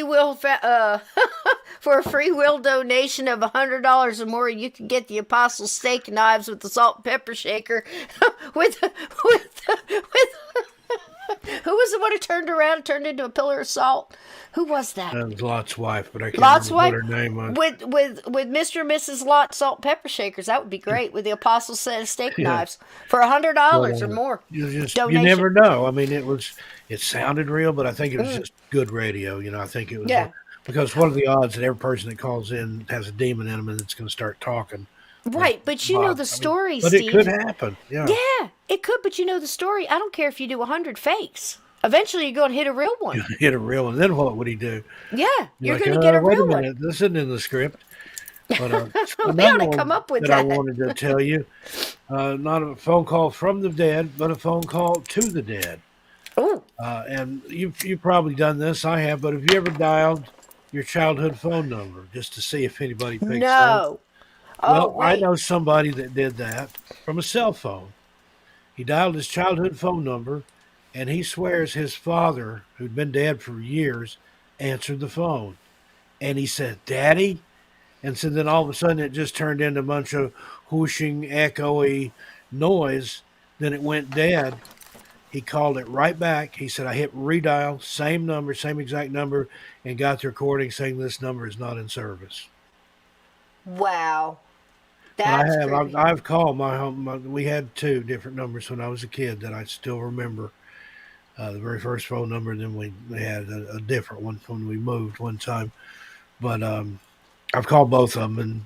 will for a free will donation of $100 or more, you can get the Apostle steak knives with the salt and pepper shaker. with who was the one who turned around and turned into a pillar of salt? Who was that? That was Lot's wife, but I can't Lot's remember wife. what her name was. With Mr. and Mrs. Lot salt and pepper shakers, that would be great. With the Apostle set of steak knives for $100 or more. You Donation. never know. I mean, it sounded real, but I think it was just good radio. I think it was because what are the odds that every person that calls in has a demon in them and it's going to start talking? Right, but you know the story, but Steve. It could happen. Yeah, it could, but you know the story. I don't care if you do 100 fakes. Eventually, you're going to hit a real one. Hit a real one. Then what would he do? Yeah, you're going to get a wait real a minute. one. This isn't in the script. But we ought to come up with that. I wanted to tell you, not a phone call from the dead, but a phone call to the dead. Oh. And you've probably done this. I have. But have you ever dialed your childhood phone number just to see if anybody picks up? No. Well, I know somebody that did that from a cell phone. He dialed his childhood phone number, and he swears his father, who'd been dead for years, answered the phone. And he said, "Daddy?" And so then all of a sudden it just turned into a bunch of whooshing, echoey noise. Then it went dead. He called it right back. He said, "I hit redial, same number, same exact number, and got the recording saying this number is not in service." Wow. That's creepy. I've called my home. We had 2 different numbers when I was a kid that I still remember. The very first phone number, and then we had a different one when we moved one time. But I've called both of them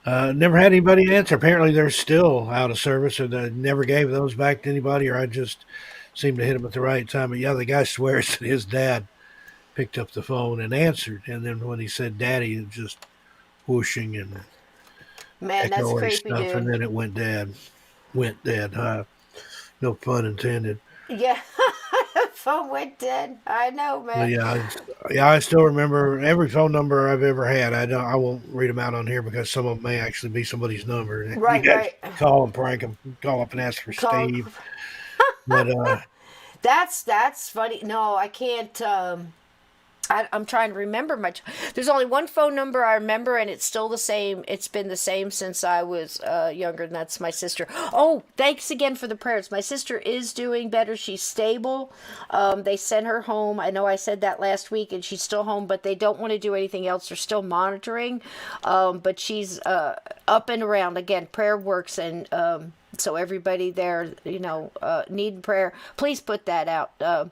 and never had anybody answer. Apparently, they're still out of service, or they never gave those back to anybody, or I just seemed to hit them at the right time. But yeah, the guy swears that his dad picked up the phone and answered, and then when he said "Daddy," it just whooshing and man, that's creepy, stuff, dude. and then it went dead. No pun intended. Yeah, phone went dead. I know, man. But I still remember every phone number I've ever had. I won't read them out on here because some of them may actually be somebody's number. Right. Call and prank them. Call up and ask for Steve. But that's funny. No, I can't. I'm trying to remember much. There's only one phone number I remember, and it's still the same. It's been the same since I was younger, and that's my sister. Oh, thanks again for the prayers. My sister is doing better. She's stable. They sent her home. I know I said that last week, and she's still home, but they don't want to do anything else. They're still monitoring, but she's up and around. Again, prayer works, and so everybody there, need prayer. Please put that out.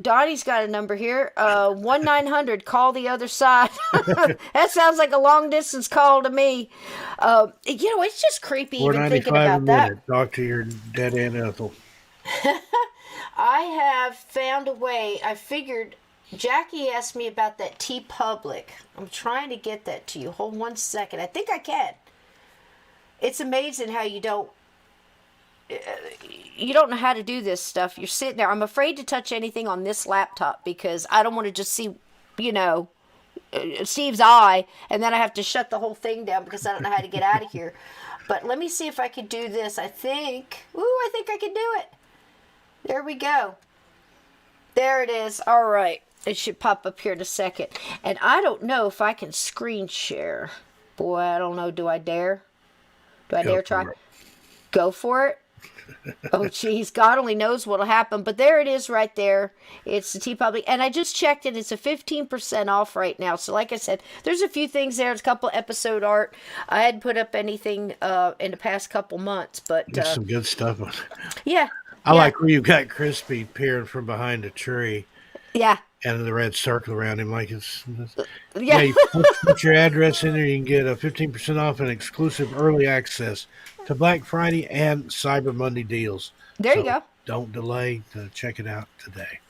Donnie's got a number here. 1-900. Call the other side. That sounds like a long distance call to me. It's just creepy even thinking about that. Talk to your dead Aunt Ethel. I have found a way. I figured Jackie asked me about that TeePublic. I'm trying to get that to you. Hold 1 second. I think I can. It's amazing how you don't know how to do this stuff. You're sitting there. I'm afraid to touch anything on this laptop because I don't want to just see, Steve's eye, and then I have to shut the whole thing down because I don't know how to get out of here. But let me see if I can do this. I think I can do it. There we go. There it is. All right. It should pop up here in a second. And I don't know if I can screen share. Boy, I don't know. Do I dare? Do I dare try? Go for it. Oh, geez. God only knows what'll happen. But there it is right there. It's the TeePublic. And I just checked it. It's a 15% off right now. So like I said, there's a few things there. There's a couple episode art. I hadn't put up anything in the past couple months. But there's some good stuff on it. Yeah. I like where you got Crispy peering from behind a tree. Yeah. And the red circle around him like it's yeah. You put your address in there, you can get a 15% off and exclusive early access to Black Friday and Cyber Monday deals. There you go. Don't delay to check it out today.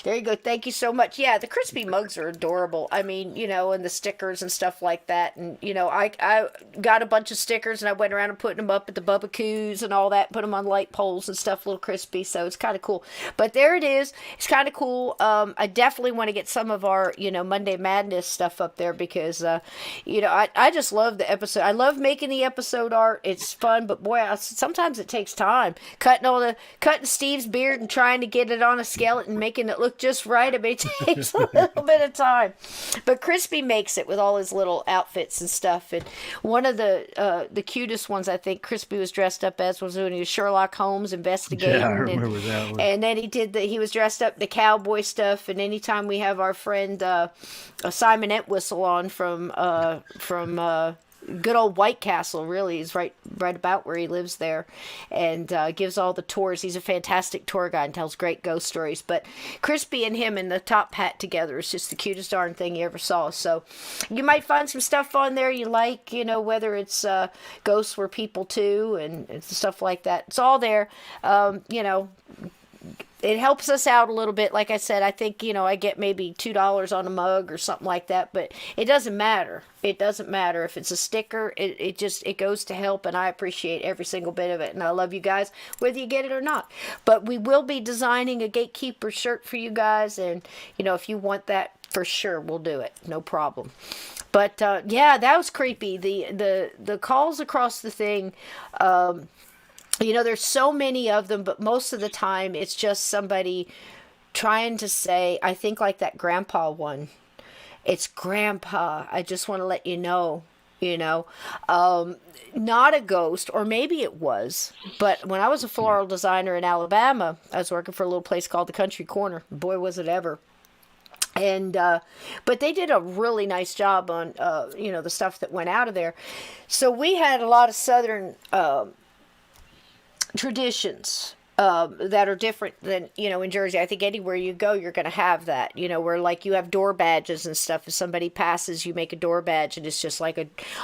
There you go. Thank you so much. Yeah, the crispy mugs are adorable. I mean, and the stickers and stuff like that. And, I got a bunch of stickers and I went around and putting them up at the Bubba and all that, put them on light poles and stuff, a little crispy. So it's kind of cool. But there it is. It's kind of cool. I definitely want to get some of our, Monday Madness stuff up there because, I just love the episode. I love making the episode art. It's fun, but boy, sometimes it takes time. Cutting Steve's beard and trying to get it on a skeleton and making it look just right. I mean, it takes a little bit of time. But Crispy makes it with all his little outfits and stuff. And one of the cutest ones I think Crispy was dressed up as was when he was Sherlock Holmes investigating. Yeah, I remember that one. And then he was dressed up the cowboy stuff. And anytime we have our friend Simon Entwistle on from good old White Castle, really is right about where he lives there, and gives all the tours. He's a fantastic tour guide and tells great ghost stories. But Crispy and him in the top hat together is just the cutest darn thing you ever saw. So you might find some stuff on there you like, whether it's ghosts were people too and stuff like that. It's all there. It helps us out a little bit. Like I said, I think, I get maybe $2 on a mug or something like that, but it doesn't matter. It doesn't matter if it's a sticker. It goes to help, and I appreciate every single bit of it. And I love you guys, whether you get it or not. But we will be designing a Gatekeeper shirt for you guys. And, if you want that, for sure, we'll do it. No problem. But, yeah, that was creepy. The calls across the thing, there's so many of them, but most of the time it's just somebody trying to say, I think like that grandpa one. It's grandpa. I just want to let you know, not a ghost, or maybe it was, but when I was a floral designer in Alabama, I was working for a little place called the Country Corner. Boy, was it ever. And, but they did a really nice job on, the stuff that went out of there. So we had a lot of Southern, traditions that are different than, in Jersey. I think anywhere you go, you're going to have that, where like you have door badges and stuff. If somebody passes, you make a door badge and it's just like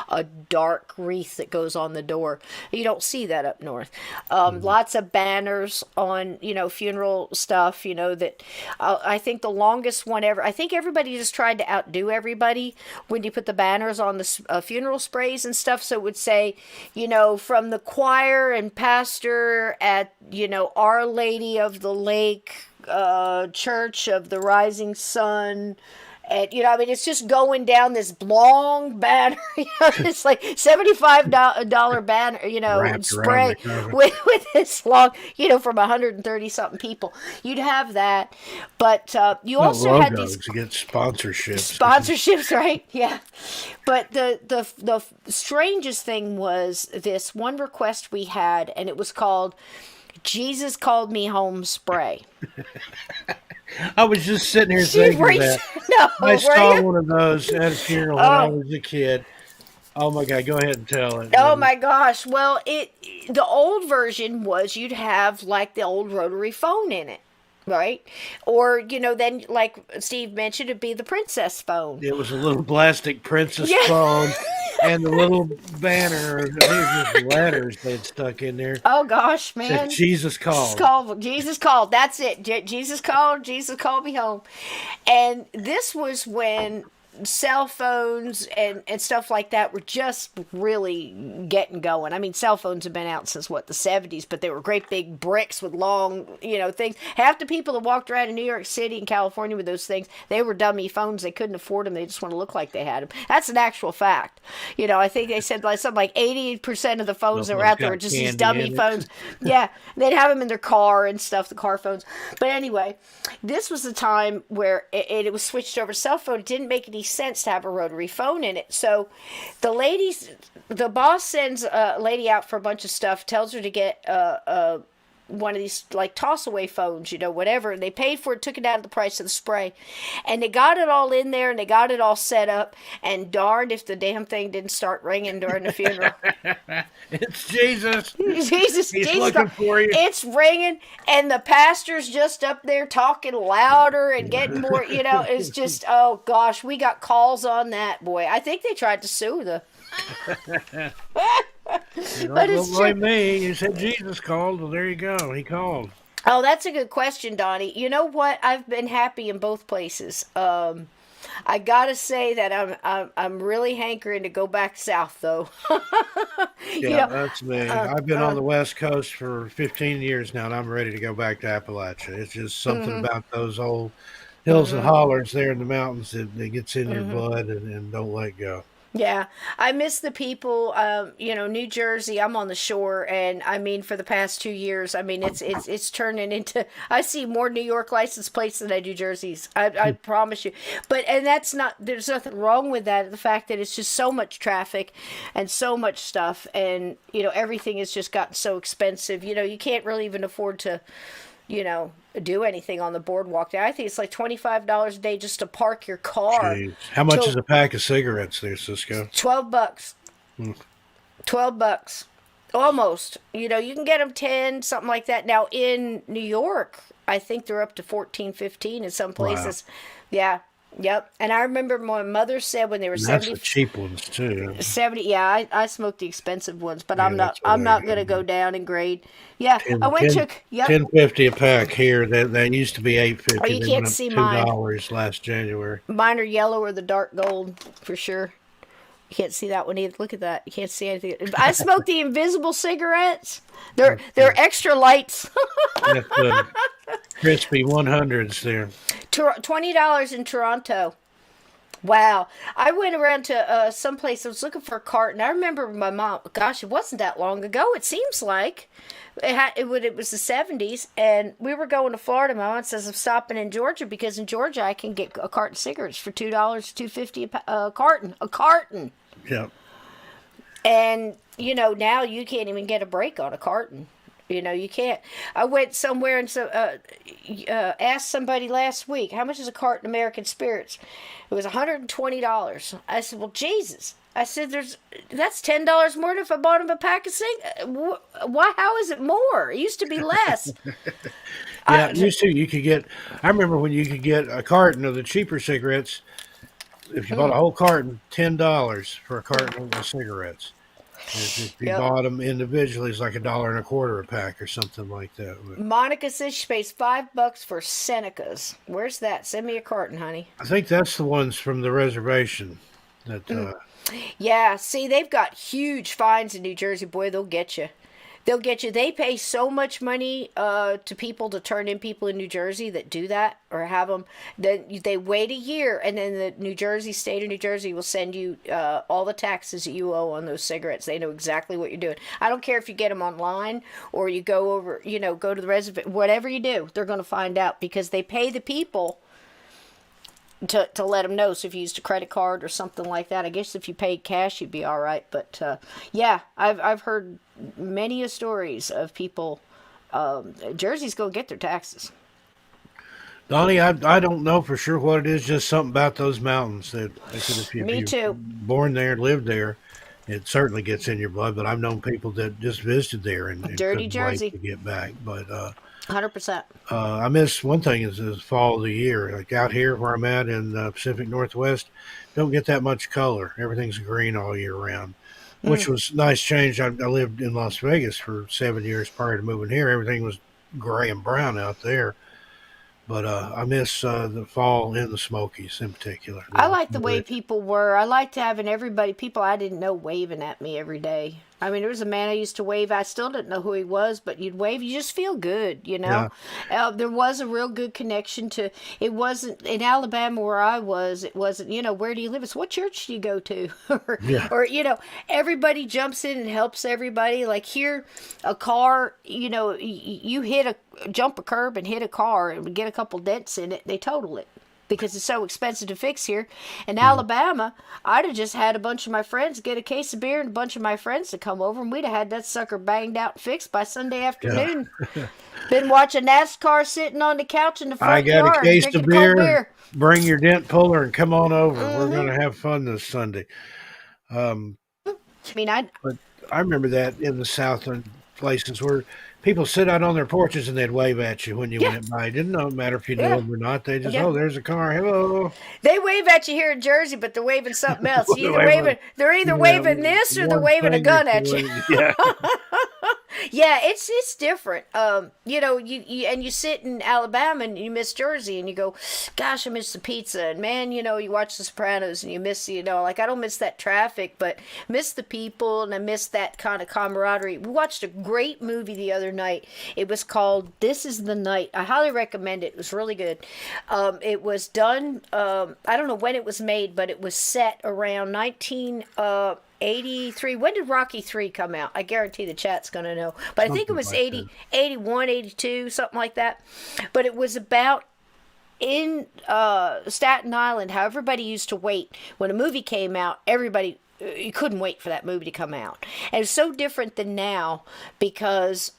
a dark wreath that goes on the door. You don't see that up north. Lots of banners on, funeral stuff, that I think the longest one ever, I think everybody just tried to outdo everybody when you put the banners on the funeral sprays and stuff. So it would say, from the choir and pastor at, Our Lady of the Lake, Church of the Rising Sun. And, it's just going down this long banner, it's like $75 banner, spray with this long, from 130 something people. You'd have that. But you also had these. To get sponsorships. Sponsorships, right? Yeah. But the strangest thing was this one request we had, and it was called Jesus Called Me Home spray. I was just sitting here thinking that. No, I saw one of those at a funeral when I was a kid. Oh my God, go ahead and tell it. Oh my gosh. Well, the old version was you'd have like the old rotary phone in it. Right? Or, then like Steve mentioned, it'd be the princess phone. It was a little plastic princess phone and the little banner, these were letters they'd stuck in there. Oh gosh, man. Said, Jesus called. Jesus called. That's it. Jesus called me home. And this was when cell phones and stuff like that were just really getting going. I mean, cell phones have been out since the 70s, but they were great big bricks with long, things. Half the people that walked around in New York City and California with those things, they were dummy phones. They couldn't afford them. They just want to look like they had them. That's an actual fact. I think they said something like 80% of the phones that were out there were just these dummy phones. Yeah. They'd have them in their car and stuff, the car phones. But anyway, this was the time where it was switched over to cell phone. It didn't make any sense to have a rotary phone in it. The boss sends a lady out for a bunch of stuff, tells her to get one of these like toss away phones, whatever. And they paid for it, took it out of the price of the spray. And they got it all in there and they got it all set up. And darned if the damn thing didn't start ringing during the funeral. It's Jesus. He's looking for you. It's ringing and the pastor's just up there talking louder and getting more, it's just, oh gosh, we got calls on that, boy. I think they tried to sue the... Don't blame me. You said Jesus called. Well, there you go. He called. Oh, that's a good question, Donnie. You know what? I've been happy in both places. I gotta say that I'm really hankering to go back south, though. you Yeah, know, that's me. I've been on the West Coast for 15 years now, and I'm ready to go back to Appalachia. It's just something about those old hills and hollers there in the mountains that gets in your blood and don't let go. Yeah, I miss the people. New Jersey. I'm on the shore, and I mean, for the past 2 years, I mean, it's turning into. I see more New York license plates than I do jerseys. I promise you. And that's not. There's nothing wrong with that. The fact that it's just so much traffic, and so much stuff, and everything has just gotten so expensive. You can't really even afford to, do anything on the boardwalk there. I think it's like $25 a day just to park your car. Jeez. How much is a pack of cigarettes there, Cisco? $12. $12. Almost. You can get them 10, something like that. Now in New York, I think they're up to 14, 15 in some places. Wow. Yeah. Yep. And I remember my mother said when they were 70. That's the cheap ones too. 70. Yeah, I smoked the expensive ones, but I'm not going to go down in grade. Yeah, I went to $10.50 a pack here. That used to be $8.50. Oh, you can't see mine. $2 last January. Mine are yellow or the dark gold for sure. You can't see that one either. Look at that. You can't see anything. I smoke the invisible cigarettes. They're extra lights. That's the crispy 100s there. $20 in Toronto. Wow. I went around to someplace. I was looking for a carton. I remember my mom. Gosh, it wasn't that long ago. It seems like it was the 70s, and we were going to Florida. My mom says I'm stopping in Georgia because in Georgia I can get a carton of cigarettes for $2, $2.50 a carton. A carton. Yep. And now you can't even get a break on a carton. You can't. I went somewhere and asked somebody last week, how much is a carton of American Spirits? It was $120. I said, well, Jesus. I said, that's $10 more than if I bought him a pack of cigarettes. Why? How is it more? It used to be less. Yeah, used to. You could get. I remember when you could get a carton of the cheaper cigarettes. If you bought a whole carton, $10 for a carton of cigarettes. If you bought them individually, it's like $1.25 a pack or something like that. But Monica says she pays $5 for Senecas. Where's that? Send me a carton, honey. I think that's the ones from the reservation. Yeah, see, they've got huge fines in New Jersey. Boy, they'll get you. They'll get you. They pay so much money to people to turn in people in New Jersey that do that or have them. Then they wait a year, and then the state of New Jersey will send you all the taxes that you owe on those cigarettes. They know exactly what you're doing. I don't care if you get them online or you go over, go to the reservation. Whatever you do, they're going to find out because they pay the people to let them know. So if you used a credit card or something like that, I guess if you paid cash, you'd be all right. But yeah, I've heard many stories of people. Jersey's gonna get their taxes. Donnie, I don't know for sure what it is. Just something about those mountains that if Me too. Born there, lived there, it certainly gets in your blood. But I've known people that just visited there and Dirty couldn't Jersey wait to get back. But 100%. I miss one thing is the fall of the year. Like out here where I'm at in the Pacific Northwest, don't get that much color. Everything's green all year round, which was a nice change. I lived in Las Vegas for 7 years prior to moving here. Everything was gray and brown out there. But I miss the fall in the Smokies in particular. I like the way people were. I liked having people I didn't know waving at me every day. I mean, there was a man I used to wave. I still didn't know who he was, but you'd wave. You just feel good, Yeah. There was a real good connection to. It wasn't in Alabama where I was. It wasn't. Where do you live? It's what church do you go to? or everybody jumps in and helps everybody. Like here, a car. You jump a curb and hit a car and get a couple dents in it. They total it. Because it's so expensive to fix here. In Alabama, I'd have just had a bunch of my friends get a case of beer and a bunch of my friends to come over, and we'd have had that sucker banged out and fixed by Sunday afternoon. Yeah. Been watching NASCAR sitting on the couch in the front yard. I got a case of beer. Bring your dent puller and come on over. We're going to have fun this Sunday. But I remember that in the South, places where people sit out on their porches and they'd wave at you when you went by. It didn't matter if you knew them or not. They just, there's a car. Hello. They wave at you here in Jersey, but they're waving something else. They're either waving this or they're waving a gun at you. Yeah. Yeah, it's different. You sit in Alabama and you miss Jersey and you go, gosh, I miss the pizza. And man, you watch The Sopranos and you miss, like I don't miss that traffic, but miss the people and I miss that kind of camaraderie. We watched a great movie the other night. It was called This Is the Night. I highly recommend it. It was really good. It was done. I don't know when it was made, but it was set around 1983. When did Rocky 3 come out? I guarantee the chat's going to know. But I think it was Something like 80, 81, 82, something like that. But it was about in Staten Island, how everybody used to wait. When a movie came out, everybody, you couldn't wait for that movie to come out. And it's so different than now because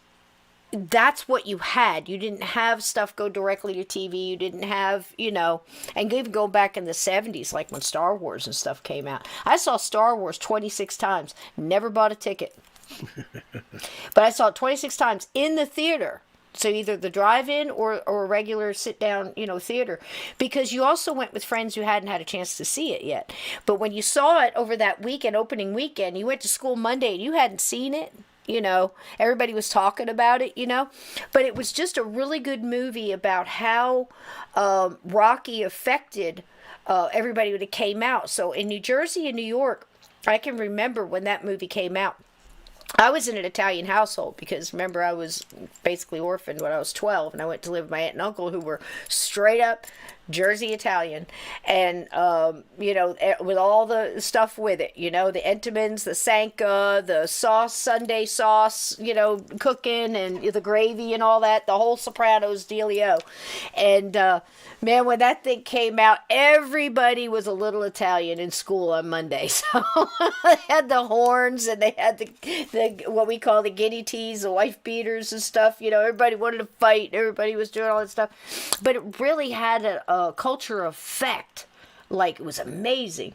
that's what you had. You didn't have stuff go directly to TV. You didn't have, and even go back in the 70s, like when Star Wars and stuff came out. I saw Star Wars 26 times. Never bought a ticket. But I saw it 26 times in the theater. So either the drive-in or a regular sit-down, theater. Because you also went with friends who hadn't had a chance to see it yet. But when you saw it over that weekend, opening weekend, you went to school Monday and you hadn't seen it. Everybody was talking about it, but it was just a really good movie about how Rocky affected everybody when it came out. So in New Jersey and New York, I can remember when that movie came out. I was in an Italian household because, remember, I was basically orphaned when I was 12, and I went to live with my aunt and uncle who were straight up Jersey Italian, and with all the stuff with it, the Entenmann's, the Sanka, the sauce, Sunday sauce, cooking, and the gravy and all that, the whole Sopranos dealio. And man, when that thing came out, everybody was a little Italian in school on Monday. So they had the horns and they had the what we call the guinea teas, the wife beaters and stuff. Everybody wanted to fight. Everybody was doing all that stuff, but it really had a culture effect. Like, it was amazing.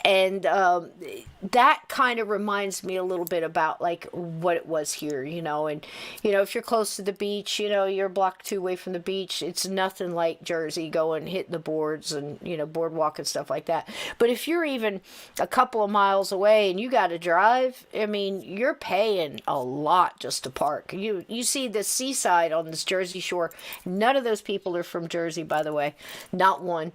And that kind of reminds me a little bit about like what it was here, and if you're close to the beach, you're a block or two away from the beach, it's nothing like Jersey, going hitting the boards and boardwalk and stuff like that. But if you're even a couple of miles away and you got to drive, I mean, you're paying a lot just to park. You see the seaside on this Jersey shore. None of those people are from Jersey, by the way, not one.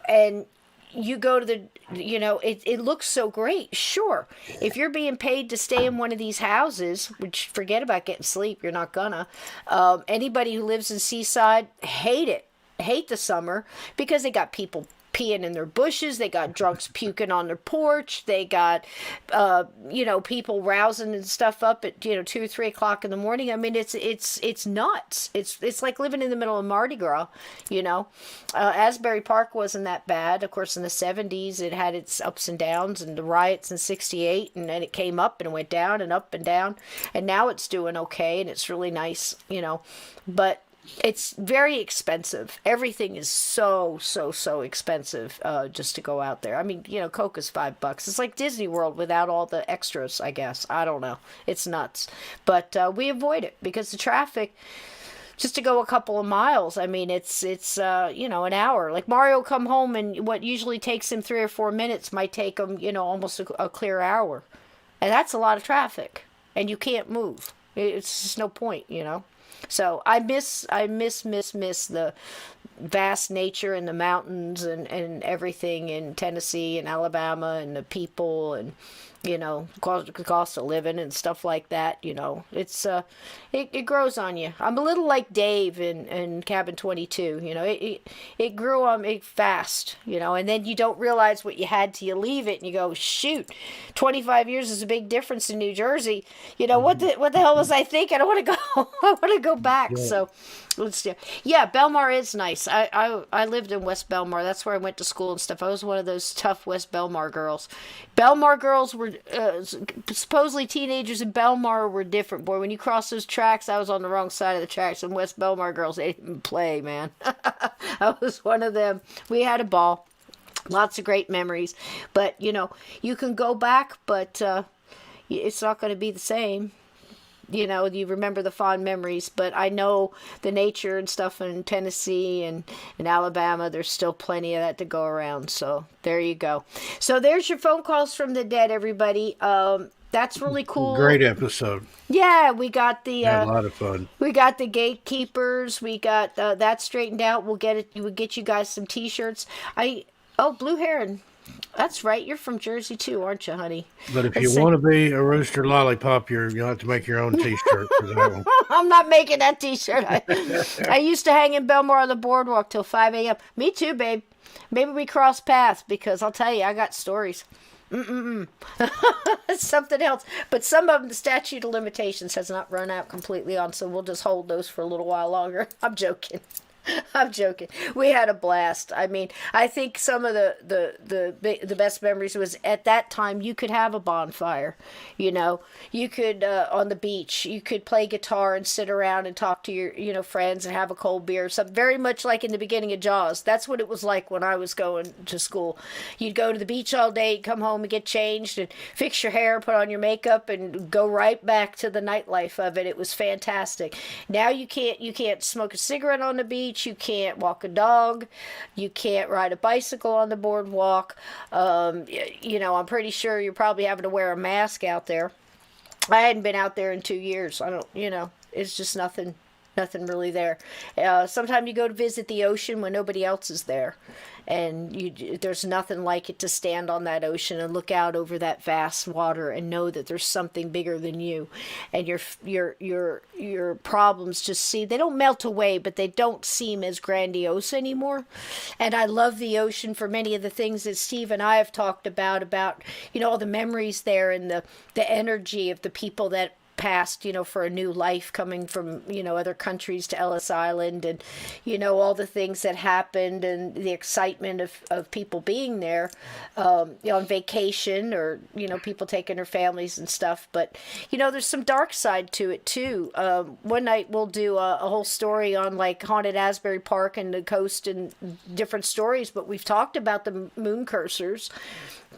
And you go to the, it looks so great. Sure, if you're being paid to stay in one of these houses, which forget about getting sleep, you're not gonna. Anybody who lives in Seaside hate the summer because they got people peeing in their bushes, they got drunks puking on their porch, they got people rousing and stuff up at 2 or 3 o'clock in the morning. I mean, it's nuts. It's like living in the middle of Mardi Gras. Asbury Park wasn't that bad. Of course, in the 70s it had its ups and downs, and the riots in 68, and then it came up and it went down and up and down, and now it's doing okay and it's really nice, but it's very expensive. Everything is so expensive just to go out there. I mean, Coke is $5. It's like Disney World without all the extras, I guess. I don't know. It's nuts. But we avoid it because the traffic, just to go a couple of miles, I mean, it's an hour. Like Mario come home, and what usually takes him 3 or 4 minutes might take him, almost a clear hour. And that's a lot of traffic. And you can't move. It's just no point, So I miss the vast nature and the mountains and everything in Tennessee and Alabama and the people and cost of living and stuff like that. It's it grows on you. I'm a little like Dave in Cabin 22. It grew on me fast. And then you don't realize what you had till you leave it, and you go, shoot, 25 years is a big difference in New Jersey. What the hell was I thinking? I want to go. I want to go back. Yeah. So let's do. Yeah, Belmar is nice. I lived in West Belmar. That's where I went to school and stuff. I was one of those tough West Belmar girls. Belmar girls were supposedly teenagers in Belmar were different. Boy, when you cross those tracks, I was on the wrong side of the tracks. And West Belmar girls, they didn't play, man. I was one of them. We had a ball. Lots of great memories. But, you can go back, but it's not going to be the same. You remember the fond memories, but I know the nature and stuff in Tennessee and in Alabama, there's still plenty of that to go around. So there you go. So there's your phone calls from the dead, everybody. That's really cool. Great episode. Yeah, we got the Had a lot of fun. we got the gatekeepers. We got that straightened out. We'll get it. We'll get you guys some T-shirts. Blue Heron. That's right. You're from Jersey too, aren't you, honey? But if you want to be a rooster lollipop, you'll have to make your own T-shirt for that one. I'm not making that T-shirt. I used to hang in Belmar on the boardwalk till 5 a.m. Me too, babe. Maybe we cross paths because I'll tell you, I got stories. Something else. But some of them, the statute of limitations has not run out completely on, so we'll just hold those for a little while longer. I'm joking. I'm joking. We had a blast. I mean, I think some of the best memories was at that time you could have a bonfire. You know, you could on the beach. You could play guitar and sit around and talk to your friends and have a cold beer. Something very much like in the beginning of Jaws. That's what it was like when I was going to school. You'd go to the beach all day, come home and get changed and fix your hair, put on your makeup, and go right back to the nightlife of it. It was fantastic. Now you can't smoke a cigarette on the beach. You can't walk a dog. You can't ride a bicycle on the boardwalk. I'm pretty sure you're probably having to wear a mask out there. I hadn't been out there in 2 years. It's just nothing really there. Sometimes you go to visit the ocean when nobody else is there. And there's nothing like it to stand on that ocean and look out over that vast water and know that there's something bigger than you, and your problems they don't melt away, but they don't seem as grandiose anymore. And I love the ocean for many of the things that Steve and I have talked about all the memories there and the energy of the people that passed, for a new life coming from, other countries to Ellis Island, and, all the things that happened and the excitement of people being there, on vacation, or, people taking their families and stuff. But, there's some dark side to it too. One night we'll do a whole story on like haunted Asbury Park and the coast and different stories, but we've talked about the moon cursors.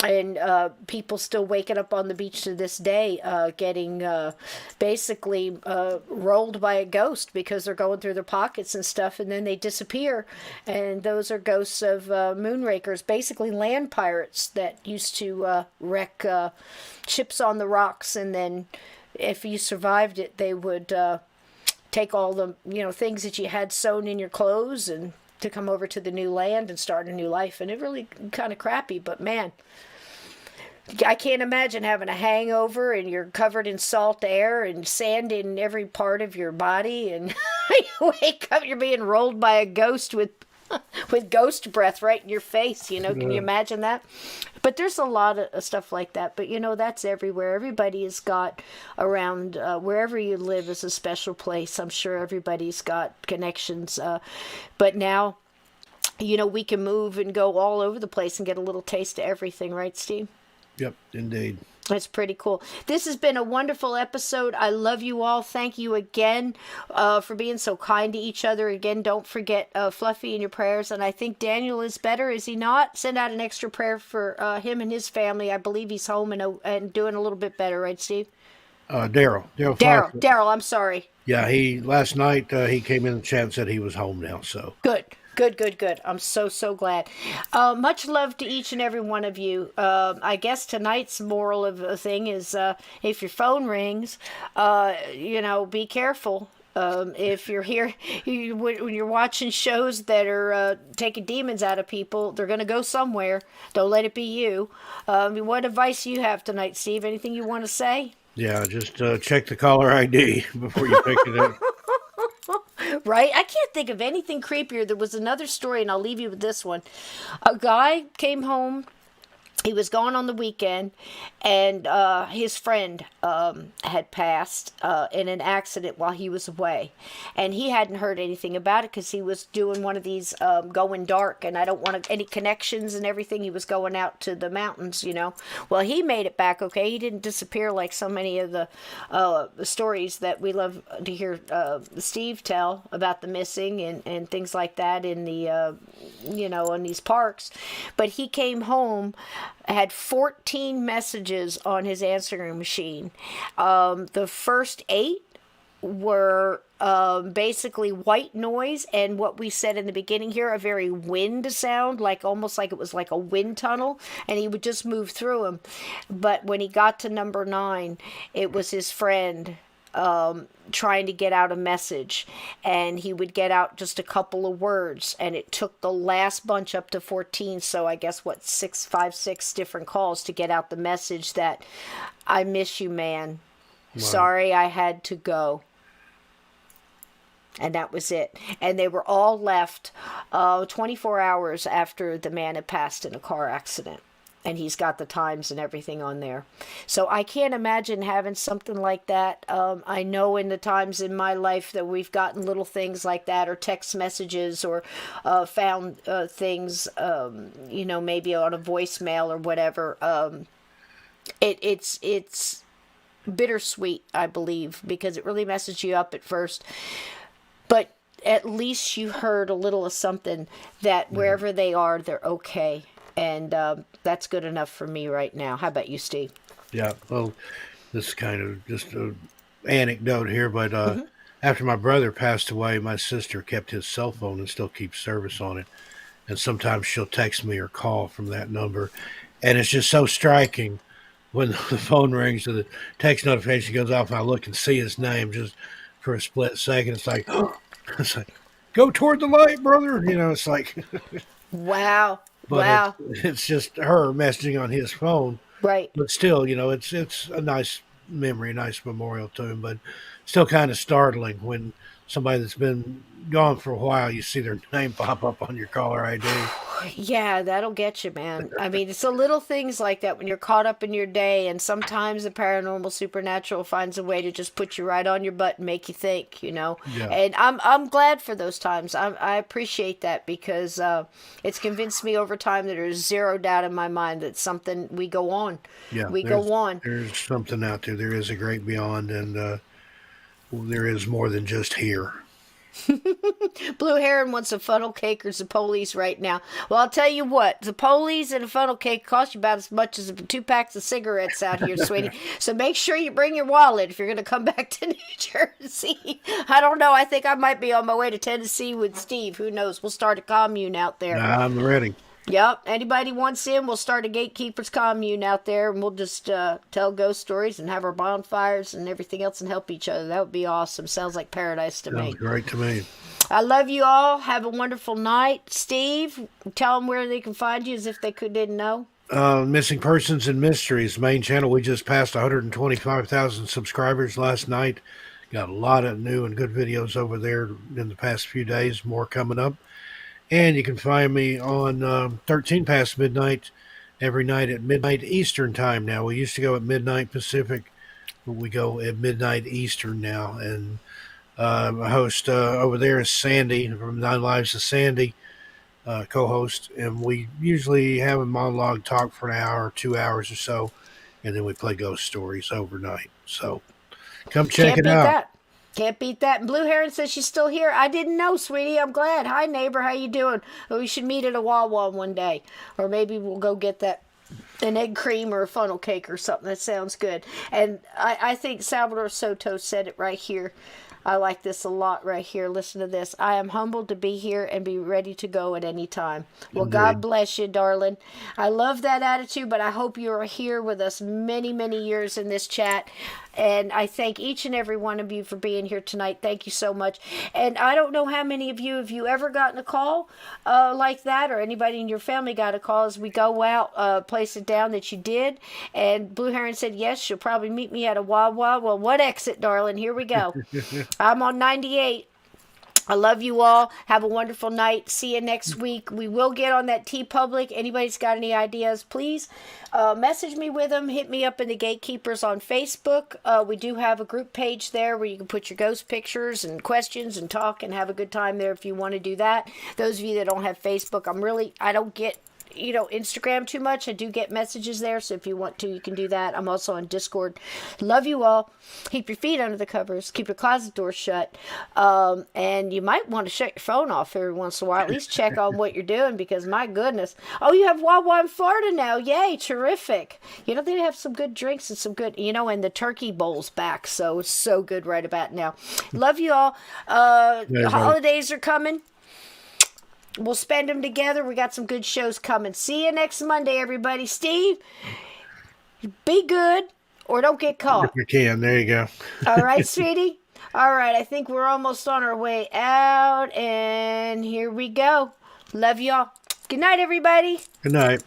And people still waking up on the beach to this day, getting basically rolled by a ghost because they're going through their pockets and stuff, and then they disappear. And those are ghosts of moonrakers, basically land pirates that used to wreck ships on the rocks. And then if you survived it, they would take all the things that you had sewn in your clothes and to come over to the new land and start a new life. And it really kind of crappy, but man, I can't imagine having a hangover and you're covered in salt air and sand in every part of your body, and you wake up, you're being rolled by a ghost with ghost breath right in your face. Can you imagine that? But there's a lot of stuff like that. But that's everywhere. Everybody has got around, wherever you live is a special place. I'm sure everybody's got connections. But now, we can move and go all over the place and get a little taste of everything, right, Steve? Yep, indeed. That's pretty cool. This has been a wonderful episode. I love you all. Thank you again for being so kind to each other. Again, don't forget Fluffy in your prayers. And I think Daniel is better, is he not? Send out an extra prayer for him and his family. I believe he's home and doing a little bit better, right, Steve? Daryl, I'm sorry. Yeah, last night he came in the chat and said he was home now. So good. I'm so glad. Much love to each and every one of you. I guess tonight's moral of the thing is if your phone rings, be careful. If you're here, when you're watching shows that are taking demons out of people, they're going to go somewhere. Don't let it be you. What advice do you have tonight, Steve? Anything you want to say? Yeah, just check the caller ID before you pick it up. Right? I can't think of anything creepier. There was another story, and I'll leave you with this one. A guy came home. He was gone on the weekend, and his friend had passed in an accident while he was away. And he hadn't heard anything about it because he was doing one of these going dark, and I don't want any connections and everything. He was going out to the mountains, Well, he made it back okay. He didn't disappear like so many of the stories that we love to hear Steve tell about the missing and things like that in the, in these parks. But he came home, had 14 messages on his answering machine. The first 8 were basically white noise and what we said in the beginning here, a very wind sound, like almost like it was like a wind tunnel, and he would just move through them. But when he got to number 9, it was his friend trying to get out a message, and he would get out just a couple of words, and it took the last bunch up to 14, so I guess what, 6 different calls to get out the message that, I miss you, man. Wow. Sorry I had to go. And that was it. And they were all left 24 hours after the man had passed in a car accident. And he's got the times and everything on there. So I can't imagine having something like that. I know in the times in my life that we've gotten little things like that, or text messages, or found things, maybe on a voicemail or whatever. It's bittersweet, I believe, because it really messes you up at first. But at least you heard a little of something that wherever they are, they're okay. And that's good enough for me right now. How about you, Steve? Yeah, well, this is kind of just an anecdote here, but after my brother passed away, my sister kept his cell phone and still keeps service on it. And sometimes she'll text me or call from that number. And it's just so striking when the phone rings and the text notification goes off and I look and see his name just for a split second. It's like, go toward the light, brother. It's like, wow. But wow. It's just her messaging on his phone. Right. But still, it's a nice memory, a nice memorial to him, but still kind of startling when somebody that's been gone for a while, you see their name pop up on your caller ID. Yeah, that'll get you, man. I mean, it's the little things like that when you're caught up in your day, and sometimes the paranormal supernatural finds a way to just put you right on your butt and make you think, Yeah. And I'm glad for those times. I appreciate that because it's convinced me over time that there's zero doubt in my mind that something we go on. Yeah, we go on. There's something out there. There is a great beyond, and there is more than just here. Blue Heron wants a funnel cake or Zapolis right now. Well, I'll tell you what, Zapolis and a funnel cake cost you about as much as 2 packs of cigarettes out here, sweetie. So make sure you bring your wallet if you're going to come back to New Jersey. I don't know. I think I might be on my way to Tennessee with Steve. Who knows? We'll start a commune out there. I'm ready. Yep. Anybody wants in, we'll start a Gatekeepers commune out there, and we'll just tell ghost stories and have our bonfires and everything else and help each other. That would be awesome. Sounds like paradise to me. Sounds great to me. I love you all. Have a wonderful night. Steve, tell them where they can find you as if they didn't know. Missing Persons and Mysteries, main channel. We just passed 125,000 subscribers last night. Got a lot of new and good videos over there in the past few days. More coming up. And you can find me on 13 past midnight every night at midnight Eastern time now. We used to go at midnight Pacific, but we go at midnight Eastern now. And my host over there is Sandy from 9 Lives of Sandy, co-host. And we usually have a monologue talk for an hour or 2 hours or so. And then we play ghost stories overnight. So come check it out. Can't beat that. And Blue Heron says she's still here. I didn't know, sweetie. I'm glad. Hi, neighbor. How you doing? Well, we should meet at a Wawa one day. Or maybe we'll go get an egg cream or a funnel cake or something. That sounds good. And I think Salvador Soto said it right here. I like this a lot right here. Listen to this. I am humbled to be here and be ready to go at any time. Well, indeed. God bless you, darling. I love that attitude, but I hope you are here with us many, many years in this chat. And I thank each and every one of you for being here tonight. Thank you so much. And I don't know how many of you, have you ever gotten a call like that, or anybody in your family got a call as we go out, place it down that you did. And Blue Heron said, yes, she'll probably meet me at a Wawa. Well, what exit, darling? Here we go. I'm on 98. I love you all. Have a wonderful night. See you next week. We will get on that TeePublic. Anybody's got any ideas, please message me with them. Hit me up in the Gatekeepers on Facebook. We do have a group page there where you can put your ghost pictures and questions and talk and have a good time there if you want to do that. Those of you that don't have Facebook, I don't get Instagram too much. I do get messages there, so if you want to, you can do that. I'm also on Discord. Love you all. Keep your feet under the covers. Keep your closet doors shut. And you might want to shut your phone off every once in a while. At least check on what you're doing, because my goodness. Oh, you have Wawa in Florida now. Yay, terrific. They have some good drinks and some good, and the turkey bowl's back, so it's so good right about now. Love you all. The holidays are coming. We'll spend them together. We got some good shows coming. See you next Monday, everybody. Steve, be good or don't get caught. If you can, there you go. All right, sweetie? All right, I think we're almost on our way out, and here we go. Love y'all. Good night, everybody. Good night.